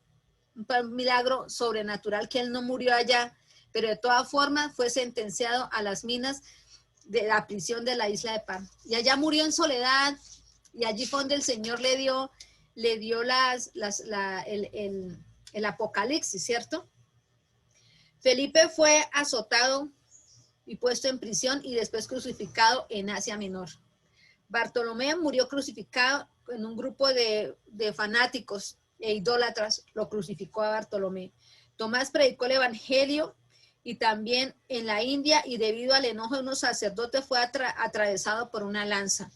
sobrenatural, que él no murió allá, pero de todas formas fue sentenciado a las minas de la prisión de la isla de Patmos. Y allá murió en soledad, y allí fue donde el Señor le dio el apocalipsis, ¿cierto? Felipe fue azotado y puesto en prisión y después crucificado en Asia Menor. Bartolomé murió crucificado en un grupo de fanáticos e idólatras, lo crucificó a Bartolomé. Tomás predicó el evangelio y también en la India, y debido al enojo de unos sacerdotes fue atravesado por una lanza.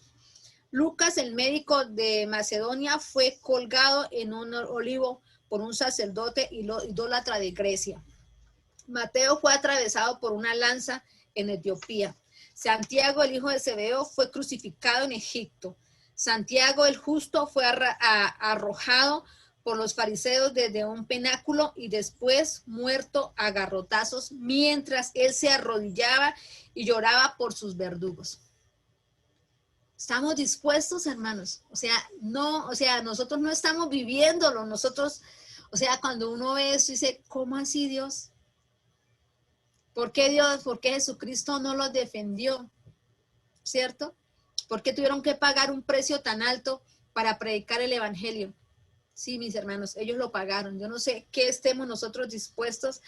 Lucas, el médico de Macedonia, fue colgado en un olivo por un sacerdote idólatra de Grecia. Mateo fue atravesado por una lanza en Etiopía. Santiago, el hijo de Zebedeo, fue crucificado en Egipto. Santiago, el justo, fue arrojado por los fariseos desde un pináculo y después muerto a garrotazos mientras él se arrodillaba y lloraba por sus verdugos. ¿Estamos dispuestos, hermanos? Nosotros no estamos viviéndolo. Nosotros, cuando uno ve eso, dice, ¿cómo así, Dios? ¿Por qué Dios? ¿Por qué Jesucristo no los defendió? ¿Cierto? ¿Por qué tuvieron que pagar un precio tan alto para predicar el evangelio? Sí, mis hermanos, ellos lo pagaron. Yo no sé qué estemos nosotros dispuestos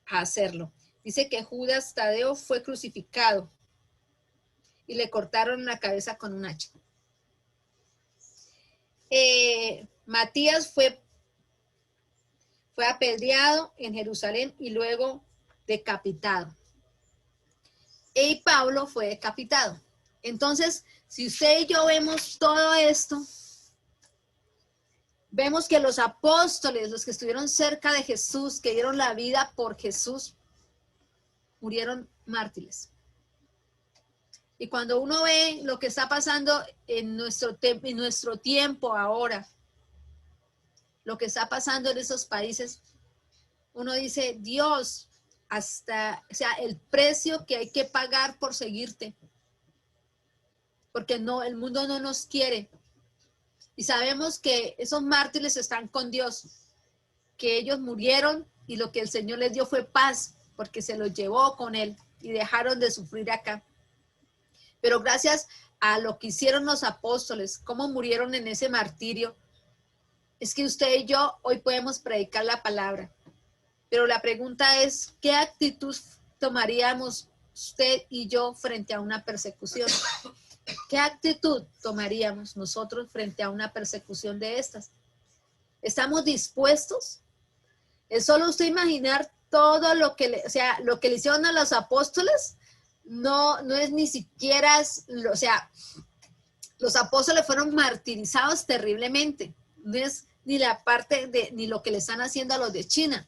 a hacerlo. Dice que Judas Tadeo fue crucificado y le cortaron la cabeza con un hacha. Matías fue apedreado en Jerusalén y luego decapitado. Y Pablo fue decapitado. Entonces, si usted y yo vemos todo esto, vemos que los apóstoles, los que estuvieron cerca de Jesús, que dieron la vida por Jesús, murieron mártires. Y cuando uno ve lo que está pasando en nuestro tiempo ahora, lo que está pasando en esos países, uno dice, Dios, el precio que hay que pagar por seguirte. Porque el mundo no nos quiere. Y sabemos que esos mártires están con Dios, que ellos murieron y lo que el Señor les dio fue paz, porque se los llevó con Él y dejaron de sufrir acá. Pero gracias a lo que hicieron los apóstoles, cómo murieron en ese martirio, es que usted y yo hoy podemos predicar la palabra. Pero la pregunta es, ¿qué actitud tomaríamos usted y yo frente a una persecución? ¿Qué actitud tomaríamos nosotros frente a una persecución de estas? ¿Estamos dispuestos? Es solo usted imaginar todo lo que le hicieron a los apóstoles. No es ni siquiera, los apóstoles fueron martirizados terriblemente. No es ni la parte ni lo que le están haciendo a los de China,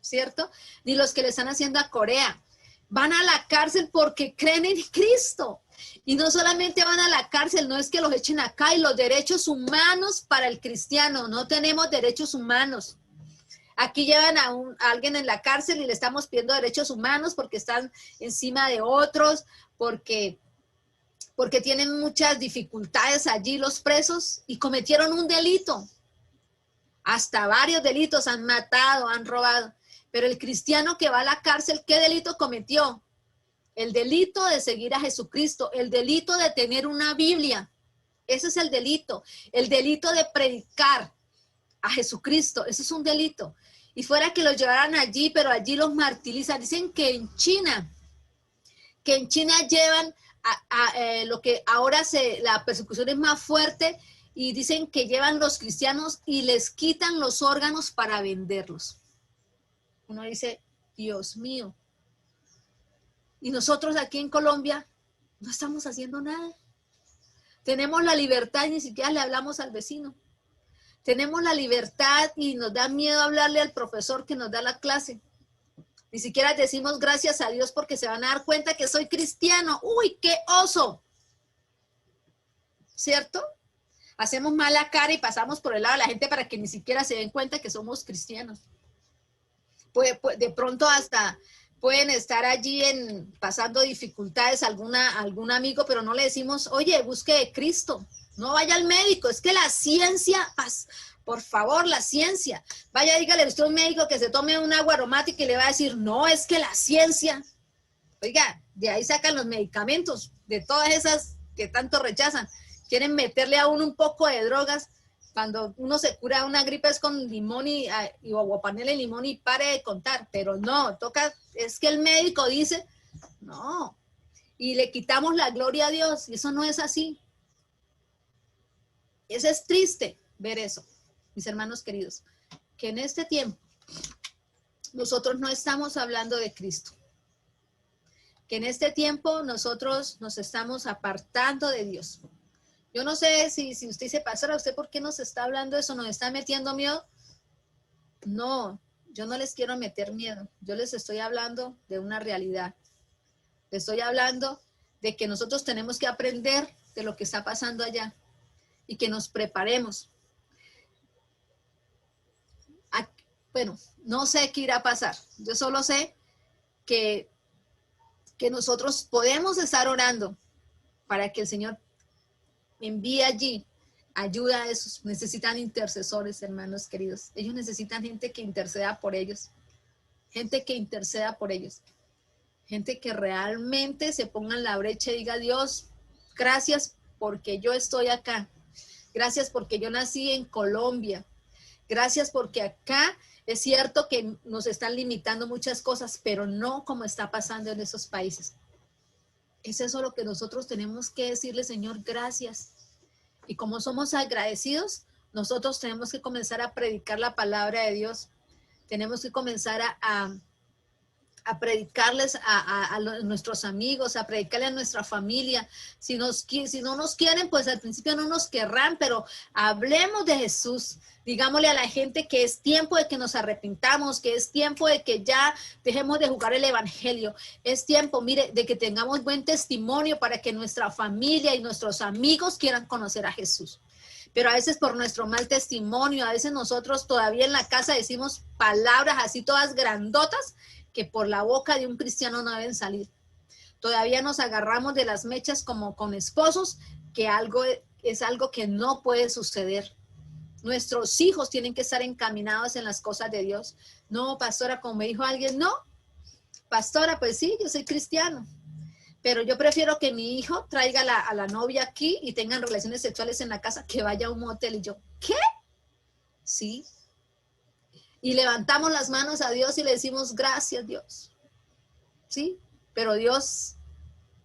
¿cierto? Ni los que le están haciendo a Corea. Van a la cárcel porque creen en Cristo. Y no solamente van a la cárcel, no es que los echen acá. Y los derechos humanos para el cristiano, no tenemos derechos humanos. Aquí llevan a alguien en la cárcel y le estamos pidiendo derechos humanos porque están encima de otros, porque tienen muchas dificultades allí los presos y cometieron un delito. Hasta varios delitos, han matado, han robado. Pero el cristiano que va a la cárcel, ¿qué delito cometió? El delito de seguir a Jesucristo, el delito de tener una Biblia. Ese es el delito de predicar a Jesucristo. Ese es un delito. Y fuera que los llevaran allí, pero allí los martirizan. Dicen que en China llevan lo que ahora la persecución es más fuerte, y dicen que llevan los cristianos y les quitan los órganos para venderlos. Uno dice, Dios mío. Y nosotros aquí en Colombia no estamos haciendo nada. Tenemos la libertad y ni siquiera le hablamos al vecino. Tenemos la libertad y nos da miedo hablarle al profesor que nos da la clase. Ni siquiera decimos gracias a Dios porque se van a dar cuenta que soy cristiano. ¡Uy, qué oso! ¿Cierto? Hacemos mala cara y pasamos por el lado de la gente para que ni siquiera se den cuenta que somos cristianos. Pues de pronto hasta pueden estar allí pasando dificultades algún amigo, pero no le decimos, oye, busque de Cristo, no vaya al médico, es que la ciencia, por favor, la ciencia, vaya, dígale usted a un médico que se tome un agua aromática y le va a decir, no, es que la ciencia, oiga, de ahí sacan los medicamentos, de todas esas que tanto rechazan, quieren meterle a uno un poco de drogas. Cuando uno se cura una gripe es con limón y aguapanela y limón y pare de contar, pero no, es que el médico dice, no, y le quitamos la gloria a Dios, y eso no es así. Eso es triste ver eso, mis hermanos queridos, que en este tiempo nosotros no estamos hablando de Cristo, que en este tiempo nosotros nos estamos apartando de Dios. Yo no sé si usted dice, pastora, ¿usted por qué nos está hablando eso? ¿Nos está metiendo miedo? No, yo no les quiero meter miedo. Yo les estoy hablando de una realidad. Les estoy hablando de que nosotros tenemos que aprender de lo que está pasando allá y que nos preparemos. Bueno, no sé qué irá a pasar. Yo solo sé que nosotros podemos estar orando para que el Señor envíe allí ayuda a esos. Necesitan intercesores, hermanos queridos. Ellos necesitan gente que interceda por ellos. Gente que interceda por ellos. Gente que realmente se ponga en la brecha y diga, Dios, gracias porque yo estoy acá. Gracias porque yo nací en Colombia. Gracias porque acá es cierto que nos están limitando muchas cosas, pero no como está pasando en esos países. Es eso lo que nosotros tenemos que decirle, Señor, gracias. Y como somos agradecidos, nosotros tenemos que comenzar a predicar la palabra de Dios. Tenemos que comenzar a predicarles a nuestros amigos, a predicarle a nuestra familia. Si no nos quieren, pues al principio no nos querrán, pero hablemos de Jesús. Digámosle a la gente que es tiempo de que nos arrepintamos, que es tiempo de que ya dejemos de jugar el evangelio. Es tiempo, mire, de que tengamos buen testimonio para que nuestra familia y nuestros amigos quieran conocer a Jesús. Pero a veces por nuestro mal testimonio, a veces nosotros todavía en la casa decimos palabras así todas grandotas que por la boca de un cristiano no deben salir. Todavía nos agarramos de las mechas como con esposos, que es algo que no puede suceder. Nuestros hijos tienen que estar encaminados en las cosas de Dios. No, pastora, como me dijo alguien, no. Pastora, pues sí, yo soy cristiano, pero yo prefiero que mi hijo traiga a la novia aquí y tengan relaciones sexuales en la casa, que vaya a un motel. Y yo, ¿qué? Sí. Y levantamos las manos a Dios y le decimos, gracias, Dios. ¿Sí? Pero Dios,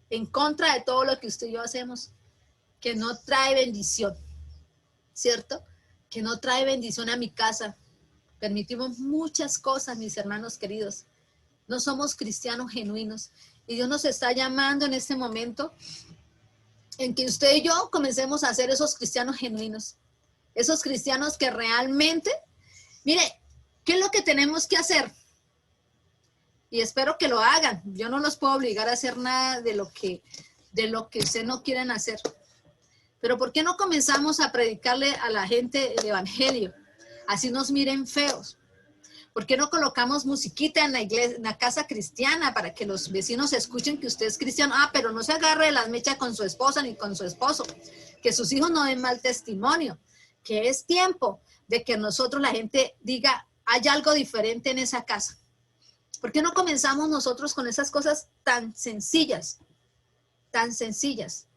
en contra de todo lo que usted y yo hacemos, que no trae bendición, ¿cierto? Que no trae bendición a mi casa. Permitimos muchas cosas, mis hermanos queridos. No somos cristianos genuinos. Y Dios nos está llamando en este momento en que usted y yo comencemos a ser esos cristianos genuinos. Esos cristianos que realmente, mire, ¿qué es lo que tenemos que hacer? Y espero que lo hagan. Yo no los puedo obligar a hacer nada de lo que ustedes no quieren hacer. Pero ¿por qué no comenzamos a predicarle a la gente el evangelio? Así nos miren feos. ¿Por qué no colocamos musiquita en la iglesia, en la casa cristiana, para que los vecinos escuchen que usted es cristiano? Ah, pero no se agarre de las mechas con su esposa ni con su esposo. Que sus hijos no den mal testimonio. Que es tiempo de que nosotros, la gente, diga, hay algo diferente en esa casa. ¿Por qué no comenzamos nosotros con esas cosas tan sencillas? Tan sencillas.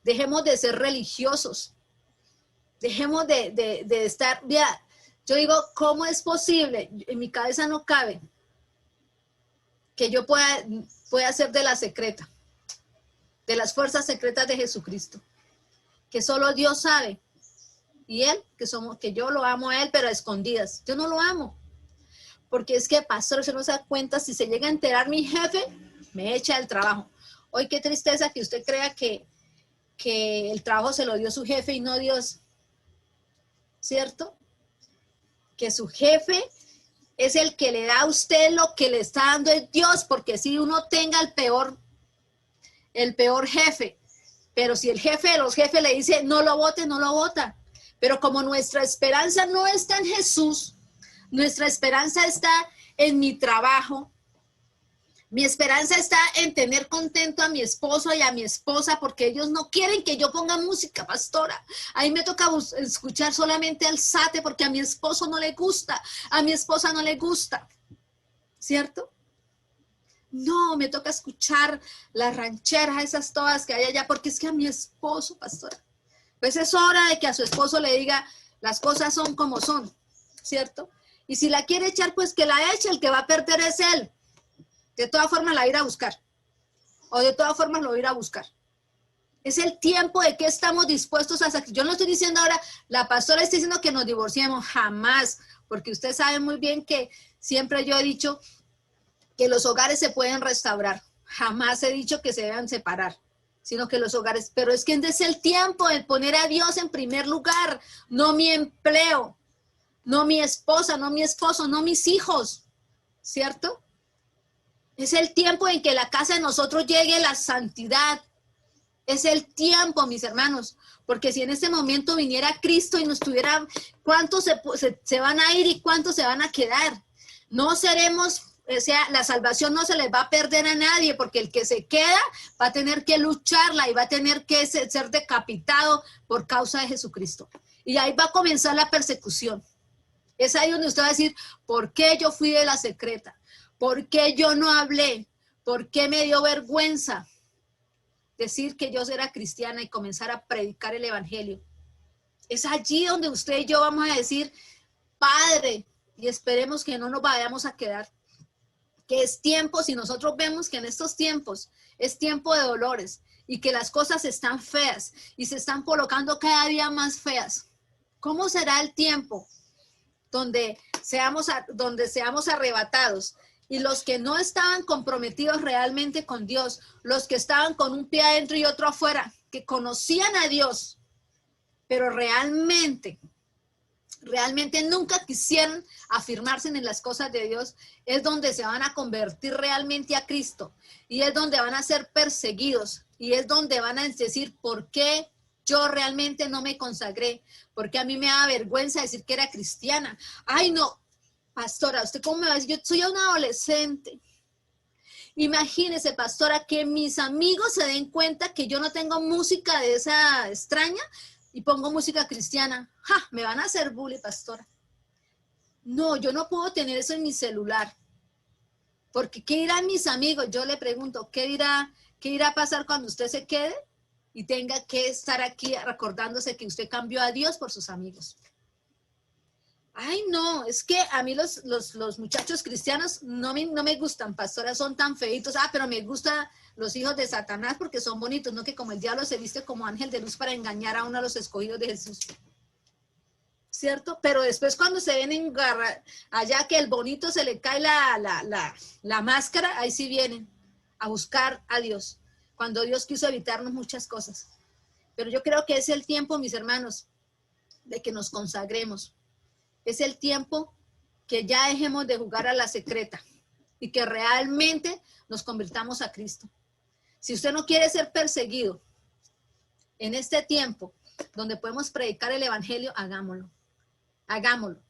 Dejemos de ser religiosos. Dejemos de estar, vea, yo digo, ¿cómo es posible? En mi cabeza no cabe que yo pueda ser de la secreta, de las fuerzas secretas de Jesucristo, que solo Dios sabe. Y Él, que yo lo amo a Él, pero a escondidas. Yo no lo amo. Porque es que, pastor, se no se da cuenta, si se llega a enterar mi jefe, me echa del trabajo. Hoy qué tristeza que usted crea que el trabajo se lo dio su jefe y no Dios. ¿Cierto? Que su jefe es el que le da a usted lo que le está dando es Dios, porque si uno tenga el peor jefe, pero si el jefe de los jefes le dice no lo vote, no lo vota. Pero como nuestra esperanza no está en Jesús, nuestra esperanza está en mi trabajo, mi esperanza está en tener contento a mi esposo y a mi esposa, porque ellos no quieren que yo ponga música, pastora. A mí me toca escuchar solamente alzate porque a mi esposo no le gusta, a mi esposa no le gusta, ¿cierto? No, me toca escuchar las rancheras, esas todas que hay allá, porque es que a mi esposo, pastora, pues es hora de que a su esposo le diga las cosas son como son, ¿cierto? Y si la quiere echar, pues que la eche, el que va a perder es él. De todas formas la va a ir a buscar. O de todas formas lo va a ir a buscar. Es el tiempo de que estamos dispuestos a sacrificar. Yo no estoy diciendo ahora, la pastora está diciendo que nos divorciemos, jamás, porque usted sabe muy bien que siempre yo he dicho que los hogares se pueden restaurar. Jamás he dicho que se deben separar, sino que los hogares, pero es que es el tiempo de poner a Dios en primer lugar, no mi empleo, no mi esposa, no mi esposo, no mis hijos, ¿cierto? Es el tiempo en que la casa de nosotros llegue la santidad. Es el tiempo, mis hermanos, porque si en este momento viniera Cristo y nos tuviera, ¿cuántos se van a ir y cuántos se van a quedar? No seremos, o sea, la salvación no se les va a perder a nadie, porque el que se queda va a tener que lucharla y va a tener que ser decapitado por causa de Jesucristo. Y ahí va a comenzar la persecución. Es ahí donde usted va a decir, ¿por qué yo fui de la secreta? ¿Por qué yo no hablé? ¿Por qué me dio vergüenza decir que yo era cristiana y comenzar a predicar el evangelio? Es allí donde usted y yo vamos a decir, Padre, y esperemos que no nos vayamos a quedar, que es tiempo, si nosotros vemos que en estos tiempos es tiempo de dolores y que las cosas están feas y se están colocando cada día más feas, ¿cómo será el tiempo donde seamos arrebatados? Y los que no estaban comprometidos realmente con Dios, los que estaban con un pie adentro y otro afuera, que conocían a Dios, pero realmente nunca quisieron afirmarse en las cosas de Dios, es donde se van a convertir realmente a Cristo. Y es donde van a ser perseguidos. Y es donde van a decir, ¿por qué yo realmente no me consagré? Porque a mí me da vergüenza decir que era cristiana. Ay, no. Pastora, ¿usted cómo me va a decir? Yo soy una adolescente. Imagínese, pastora, que mis amigos se den cuenta que yo no tengo música de esa extraña y pongo música cristiana. ¡Ja! Me van a hacer bullying, pastora. No, yo no puedo tener eso en mi celular. Porque ¿qué dirán mis amigos? Yo le pregunto, ¿qué irá a pasar cuando usted se quede y tenga que estar aquí recordándose que usted cambió a Dios por sus amigos? Ay, no, es que a mí los muchachos cristianos no me gustan, pastora, son tan feitos. Ah, pero me gustan los hijos de Satanás porque son bonitos, no que como el diablo se viste como ángel de luz para engañar a uno de los escogidos de Jesús. ¿Cierto? Pero después cuando se ven en garra, allá que el bonito se le cae la máscara, ahí sí vienen a buscar a Dios, cuando Dios quiso evitarnos muchas cosas. Pero yo creo que es el tiempo, mis hermanos, de que nos consagremos. Es el tiempo que ya dejemos de jugar a la secreta y que realmente nos convirtamos a Cristo. Si usted no quiere ser perseguido en este tiempo donde podemos predicar el evangelio, hagámoslo. Hagámoslo.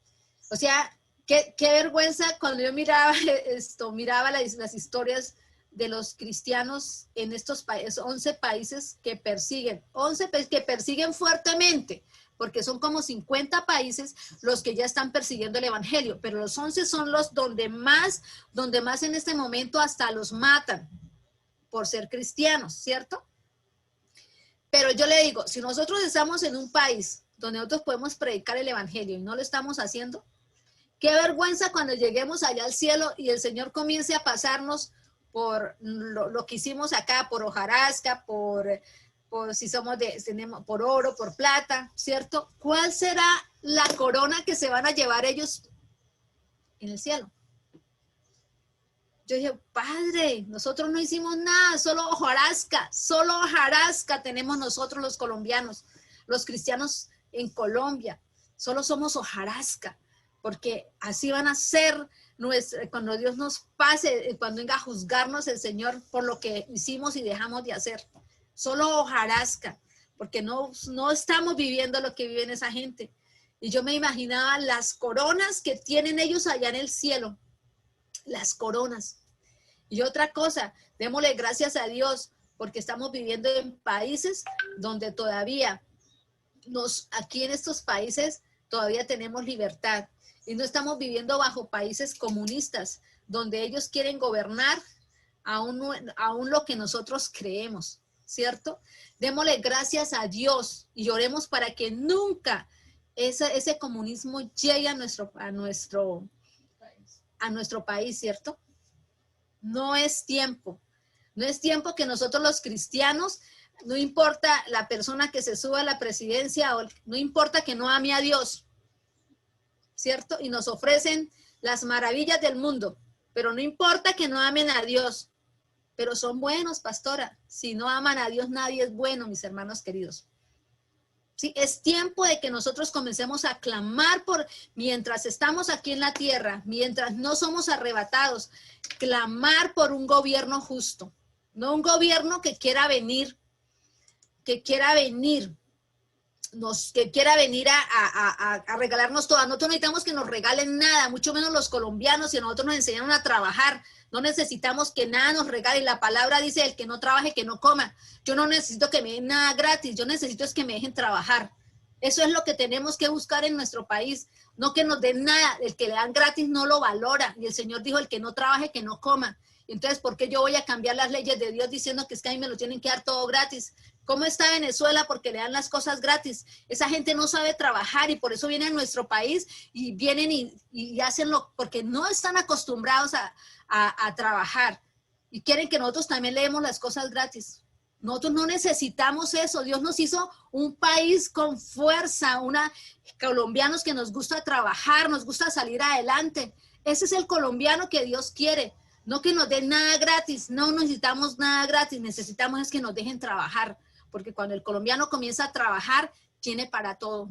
O sea, qué vergüenza cuando yo miraba las historias de los cristianos en estos países, 11 países que persiguen, 11 países que persiguen fuertemente, porque son como 50 países los que ya están persiguiendo el evangelio, pero los 11 son los donde más en este momento hasta los matan por ser cristianos, ¿cierto? Pero yo le digo, si nosotros estamos en un país donde nosotros podemos predicar el evangelio y no lo estamos haciendo, qué vergüenza cuando lleguemos allá al cielo y el Señor comience a pasarnos por lo que hicimos acá, por hojarasca, por si tenemos por oro, por plata, ¿cierto? ¿Cuál será la corona que se van a llevar ellos en el cielo? Yo dije, Padre, nosotros no hicimos nada, solo hojarasca tenemos nosotros los colombianos, los cristianos en Colombia, solo somos hojarasca, porque así van a ser cuando Dios nos pase, cuando venga a juzgarnos el Señor por lo que hicimos y dejamos de hacer. Solo hojarasca, porque no estamos viviendo lo que viven esa gente. Y yo me imaginaba las coronas que tienen ellos allá en el cielo, las coronas. Y otra cosa, démosle gracias a Dios, porque estamos viviendo en países donde todavía aquí en estos países todavía tenemos libertad y no estamos viviendo bajo países comunistas, donde ellos quieren gobernar aún lo que nosotros creemos. ¿Cierto? Démosle gracias a Dios y oremos para que nunca ese comunismo llegue a nuestro país, ¿cierto? No es tiempo que nosotros los cristianos no importa la persona que se suba a la presidencia, o no importa que no ame a Dios, ¿cierto? Y nos ofrecen las maravillas del mundo, pero no importa que no amen a Dios, pero son buenos, pastora. Si no aman a Dios, nadie es bueno, mis hermanos queridos. Sí, es tiempo de que nosotros comencemos a clamar por, mientras estamos aquí en la tierra, mientras no somos arrebatados, clamar por un gobierno justo, no un gobierno que quiera venir a regalarnos todo. Nosotros no necesitamos que nos regalen nada, mucho menos los colombianos, y a nosotros nos enseñaron a trabajar. No necesitamos que nada nos regalen. La palabra dice, el que no trabaje, que no coma. Yo no necesito que me den nada gratis, yo necesito es que me dejen trabajar. Eso es lo que tenemos que buscar en nuestro país, no que nos den nada. El que le dan gratis no lo valora, y el Señor dijo, el que no trabaje, que no coma. Entonces, ¿por qué yo voy a cambiar las leyes de Dios diciendo que es que a mí me lo tienen que dar todo gratis? ¿Cómo está Venezuela? Porque le dan las cosas gratis. Esa gente no sabe trabajar y por eso vienen a nuestro país y vienen y hacenlo porque no están acostumbrados a trabajar y quieren que nosotros también le demos las cosas gratis. Nosotros no necesitamos eso. Dios nos hizo un país con fuerza, colombianos que nos gusta trabajar, nos gusta salir adelante. Ese es el colombiano que Dios quiere. No que nos den nada gratis, no necesitamos nada gratis, necesitamos es que nos dejen trabajar, porque cuando el colombiano comienza a trabajar, tiene para todo.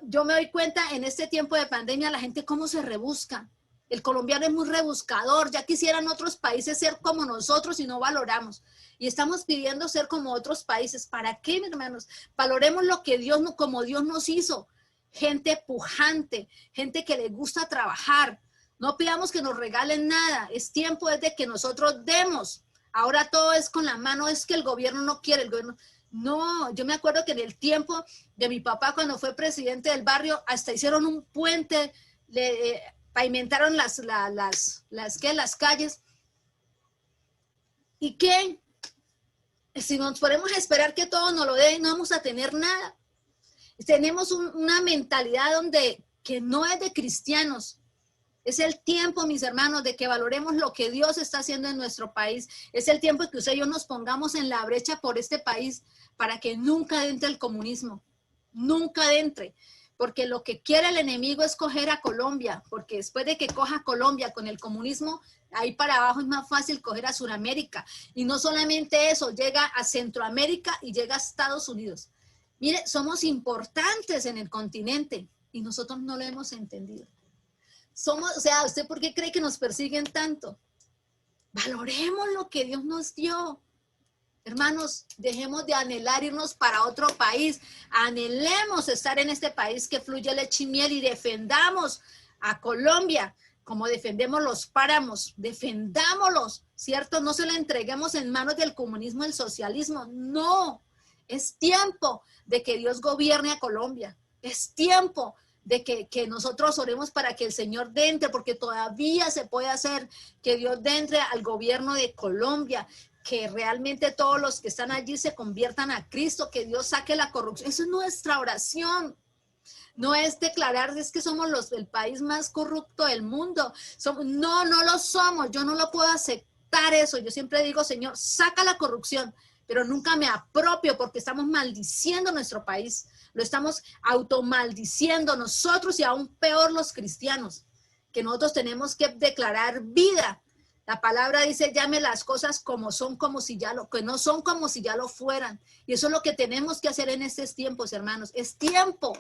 Yo me doy cuenta en este tiempo de pandemia, la gente cómo se rebusca. El colombiano es muy rebuscador, ya quisieran otros países ser como nosotros y no valoramos. Y estamos pidiendo ser como otros países. ¿Para qué, mis hermanos? Valoremos lo que como Dios nos hizo. Gente pujante, gente que le gusta trabajar. No pidamos que nos regalen nada, es tiempo de que nosotros demos. Ahora todo es con la mano, es que el gobierno no quiere, el gobierno. No, yo me acuerdo que en el tiempo de mi papá cuando fue presidente del barrio, hasta hicieron un puente, pavimentaron las calles. ¿Y qué? Si nos ponemos a esperar que todo nos lo den, no vamos a tener nada. Tenemos una mentalidad que no es de cristianos. Es el tiempo, mis hermanos, de que valoremos lo que Dios está haciendo en nuestro país. Es el tiempo de que usted y yo nos pongamos en la brecha por este país para que nunca entre el comunismo. Nunca entre. Porque lo que quiere el enemigo es coger a Colombia. Porque después de que coja Colombia con el comunismo, ahí para abajo es más fácil coger a Sudamérica. Y no solamente eso, llega a Centroamérica y llega a Estados Unidos. Mire, somos importantes en el continente y nosotros no lo hemos entendido. ¿Usted por qué cree que nos persiguen tanto? Valoremos lo que Dios nos dio. Hermanos, dejemos de anhelar irnos para otro país. Anhelemos estar en este país que fluye leche y miel y defendamos a Colombia como defendemos los páramos. Defendámoslos, ¿cierto? No se lo entreguemos en manos del comunismo, del socialismo. No, es tiempo de que Dios gobierne a Colombia. Es tiempo de que nosotros oremos para que el Señor entre, porque todavía se puede hacer que Dios entre al gobierno de Colombia, que realmente todos los que están allí se conviertan a Cristo, que Dios saque la corrupción. Eso es nuestra oración. No es declarar, es que somos el país más corrupto del mundo. No lo somos. Yo no lo puedo aceptar eso. Yo siempre digo, Señor, saca la corrupción, pero nunca me apropio porque estamos maldiciendo nuestro país. Lo estamos automaldiciendo nosotros y aún peor los cristianos, que nosotros tenemos que declarar vida. La palabra dice, llame las cosas como son, que no son como si ya lo fueran. Y eso es lo que tenemos que hacer en estos tiempos, hermanos. Es tiempo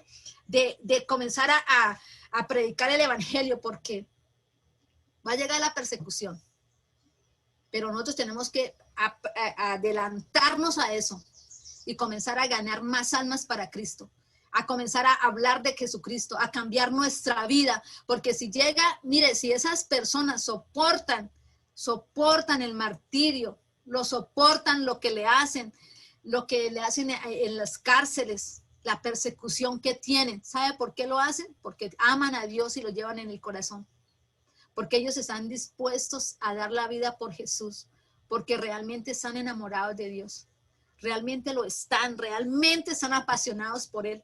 de comenzar a predicar el evangelio porque va a llegar la persecución. Pero nosotros tenemos que adelantarnos a eso y comenzar a ganar más almas para Cristo, a comenzar a hablar de Jesucristo, a cambiar nuestra vida, porque si si esas personas soportan el martirio, soportan lo que le hacen en las cárceles, la persecución que tienen, ¿sabe por qué lo hacen? Porque aman a Dios y lo llevan en el corazón, porque ellos están dispuestos a dar la vida por Jesús, porque realmente están enamorados de Dios. Realmente realmente están apasionados por Él.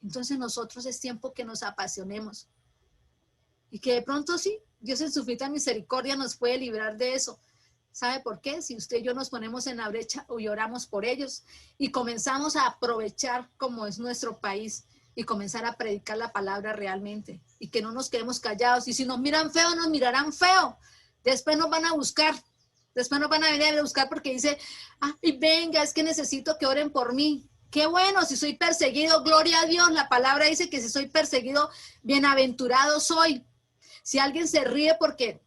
Entonces nosotros es tiempo que nos apasionemos. Y que de pronto sí, Dios en su infinita misericordia nos puede librar de eso. ¿Sabe por qué? Si usted y yo nos ponemos en la brecha y oramos por ellos y comenzamos a aprovechar como es nuestro país y comenzar a predicar la palabra realmente y que no nos quedemos callados. Y si nos miran feo, nos mirarán feo. Después nos van a buscar. Después nos van a venir a buscar porque dice, ay, venga, es que necesito que oren por mí. Qué bueno, si soy perseguido, gloria a Dios. La palabra dice que si soy perseguido, bienaventurado soy. Si alguien se ríe porque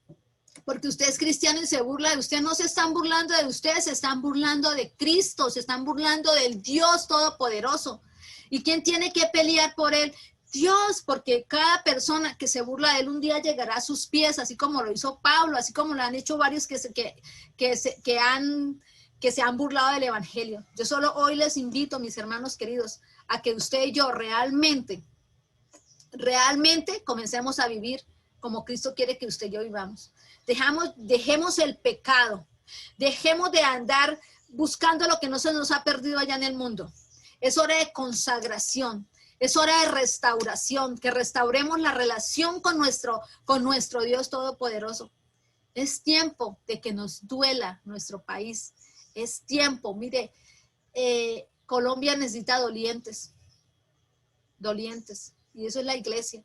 usted es cristiano y se burla de usted, no se están burlando de usted, se están burlando de Cristo, se están burlando del Dios Todopoderoso. ¿Y quién tiene que pelear por él? Dios, porque cada persona que se burla de él un día llegará a sus pies, así como lo hizo Pablo, así como lo han hecho varios que se han burlado del evangelio. Yo solo hoy les invito, mis hermanos queridos, a que usted y yo realmente comencemos a vivir como Cristo quiere que usted y yo vivamos. Dejemos el pecado, dejemos de andar buscando lo que no se nos ha perdido allá en el mundo. Es hora de consagración, es hora de restauración, que restauremos la relación con nuestro Dios Todopoderoso. Es tiempo de que nos duela nuestro país. Es tiempo, mire, Colombia necesita dolientes, y eso es la iglesia.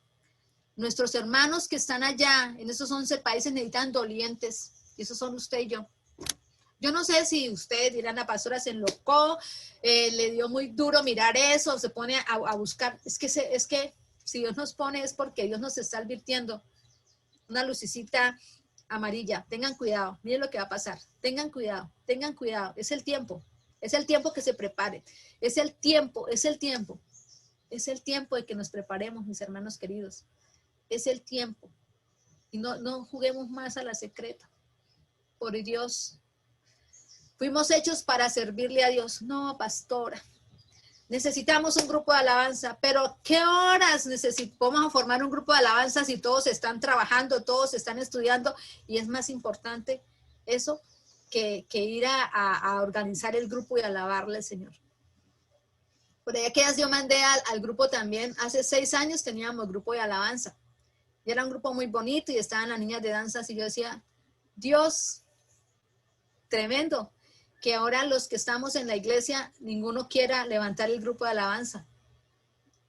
Nuestros hermanos que están allá en esos 11 países necesitan dolientes, y esos son usted y yo. Yo no sé si usted dirán, la pastora se enlocó, le dio muy duro mirar eso, se pone a buscar. Es que si Dios nos pone es porque Dios nos está advirtiendo. Una lucecita amarilla, tengan cuidado, miren lo que va a pasar, tengan cuidado, es el tiempo que se preparen, es el tiempo de que nos preparemos, mis hermanos queridos, es el tiempo, y no juguemos más a la secreta, por Dios, fuimos hechos para servirle a Dios. No, pastora, necesitamos un grupo de alabanza, pero ¿qué horas vamos a formar un grupo de alabanza si todos están trabajando, todos están estudiando? Y es más importante eso que ir a organizar el grupo y alabarle al Señor. Por ahí que yo mandé al grupo también, hace 6 años teníamos grupo de alabanza, y era un grupo muy bonito y estaban las niñas de danzas y yo decía, Dios, tremendo, que ahora los que estamos en la iglesia, ninguno quiera levantar el grupo de alabanza,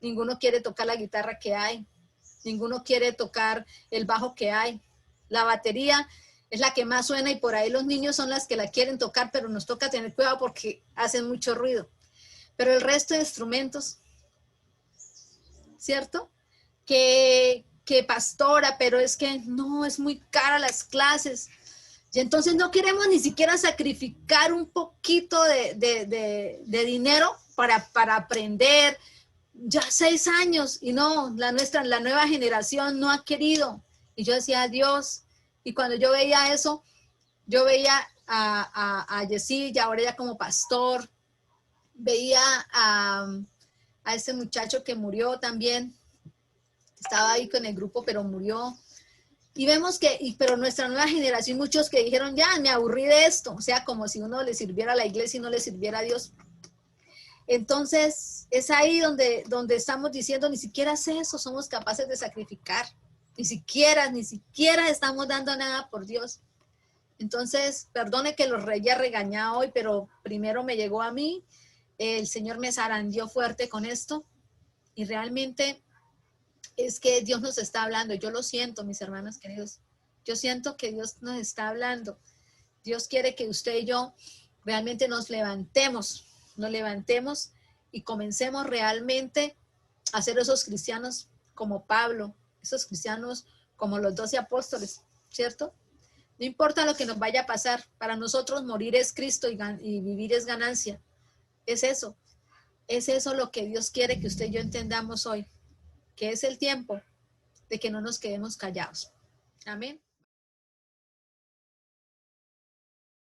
ninguno quiere tocar la guitarra que hay, ninguno quiere tocar el bajo que hay, la batería es la que más suena y por ahí los niños son las que la quieren tocar, pero nos toca tener cuidado porque hacen mucho ruido, pero el resto de instrumentos, ¿cierto? Que pastora, pero es que no, es muy cara las clases. Y entonces no queremos ni siquiera sacrificar un poquito de dinero para aprender. Ya 6 años y no, la nueva generación no ha querido. Y yo decía, Dios, y cuando yo veía eso, yo veía a Jessy, y ahora ya como pastor, veía a ese muchacho que murió también, estaba ahí con el grupo, pero murió. Y vemos pero nuestra nueva generación, muchos que dijeron, ya, me aburrí de esto. O sea, como si uno le sirviera a la iglesia y no le sirviera a Dios. Entonces, es ahí donde estamos diciendo, ni siquiera es eso, somos capaces de sacrificar. Ni siquiera estamos dando nada por Dios. Entonces, perdone que los haya regañado hoy, pero primero me llegó a mí. El Señor me zarandeó fuerte con esto. Y realmente es que Dios nos está hablando. Yo lo siento, mis hermanos queridos. Yo siento que Dios nos está hablando. Dios quiere que usted y yo realmente nos levantemos y comencemos realmente a ser esos cristianos como Pablo, esos cristianos como los 12 apóstoles, ¿cierto? No importa lo que nos vaya a pasar, para nosotros morir es Cristo y vivir es ganancia. Es eso lo que Dios quiere que usted y yo entendamos hoy, que es el tiempo de que no nos quedemos callados. Amén.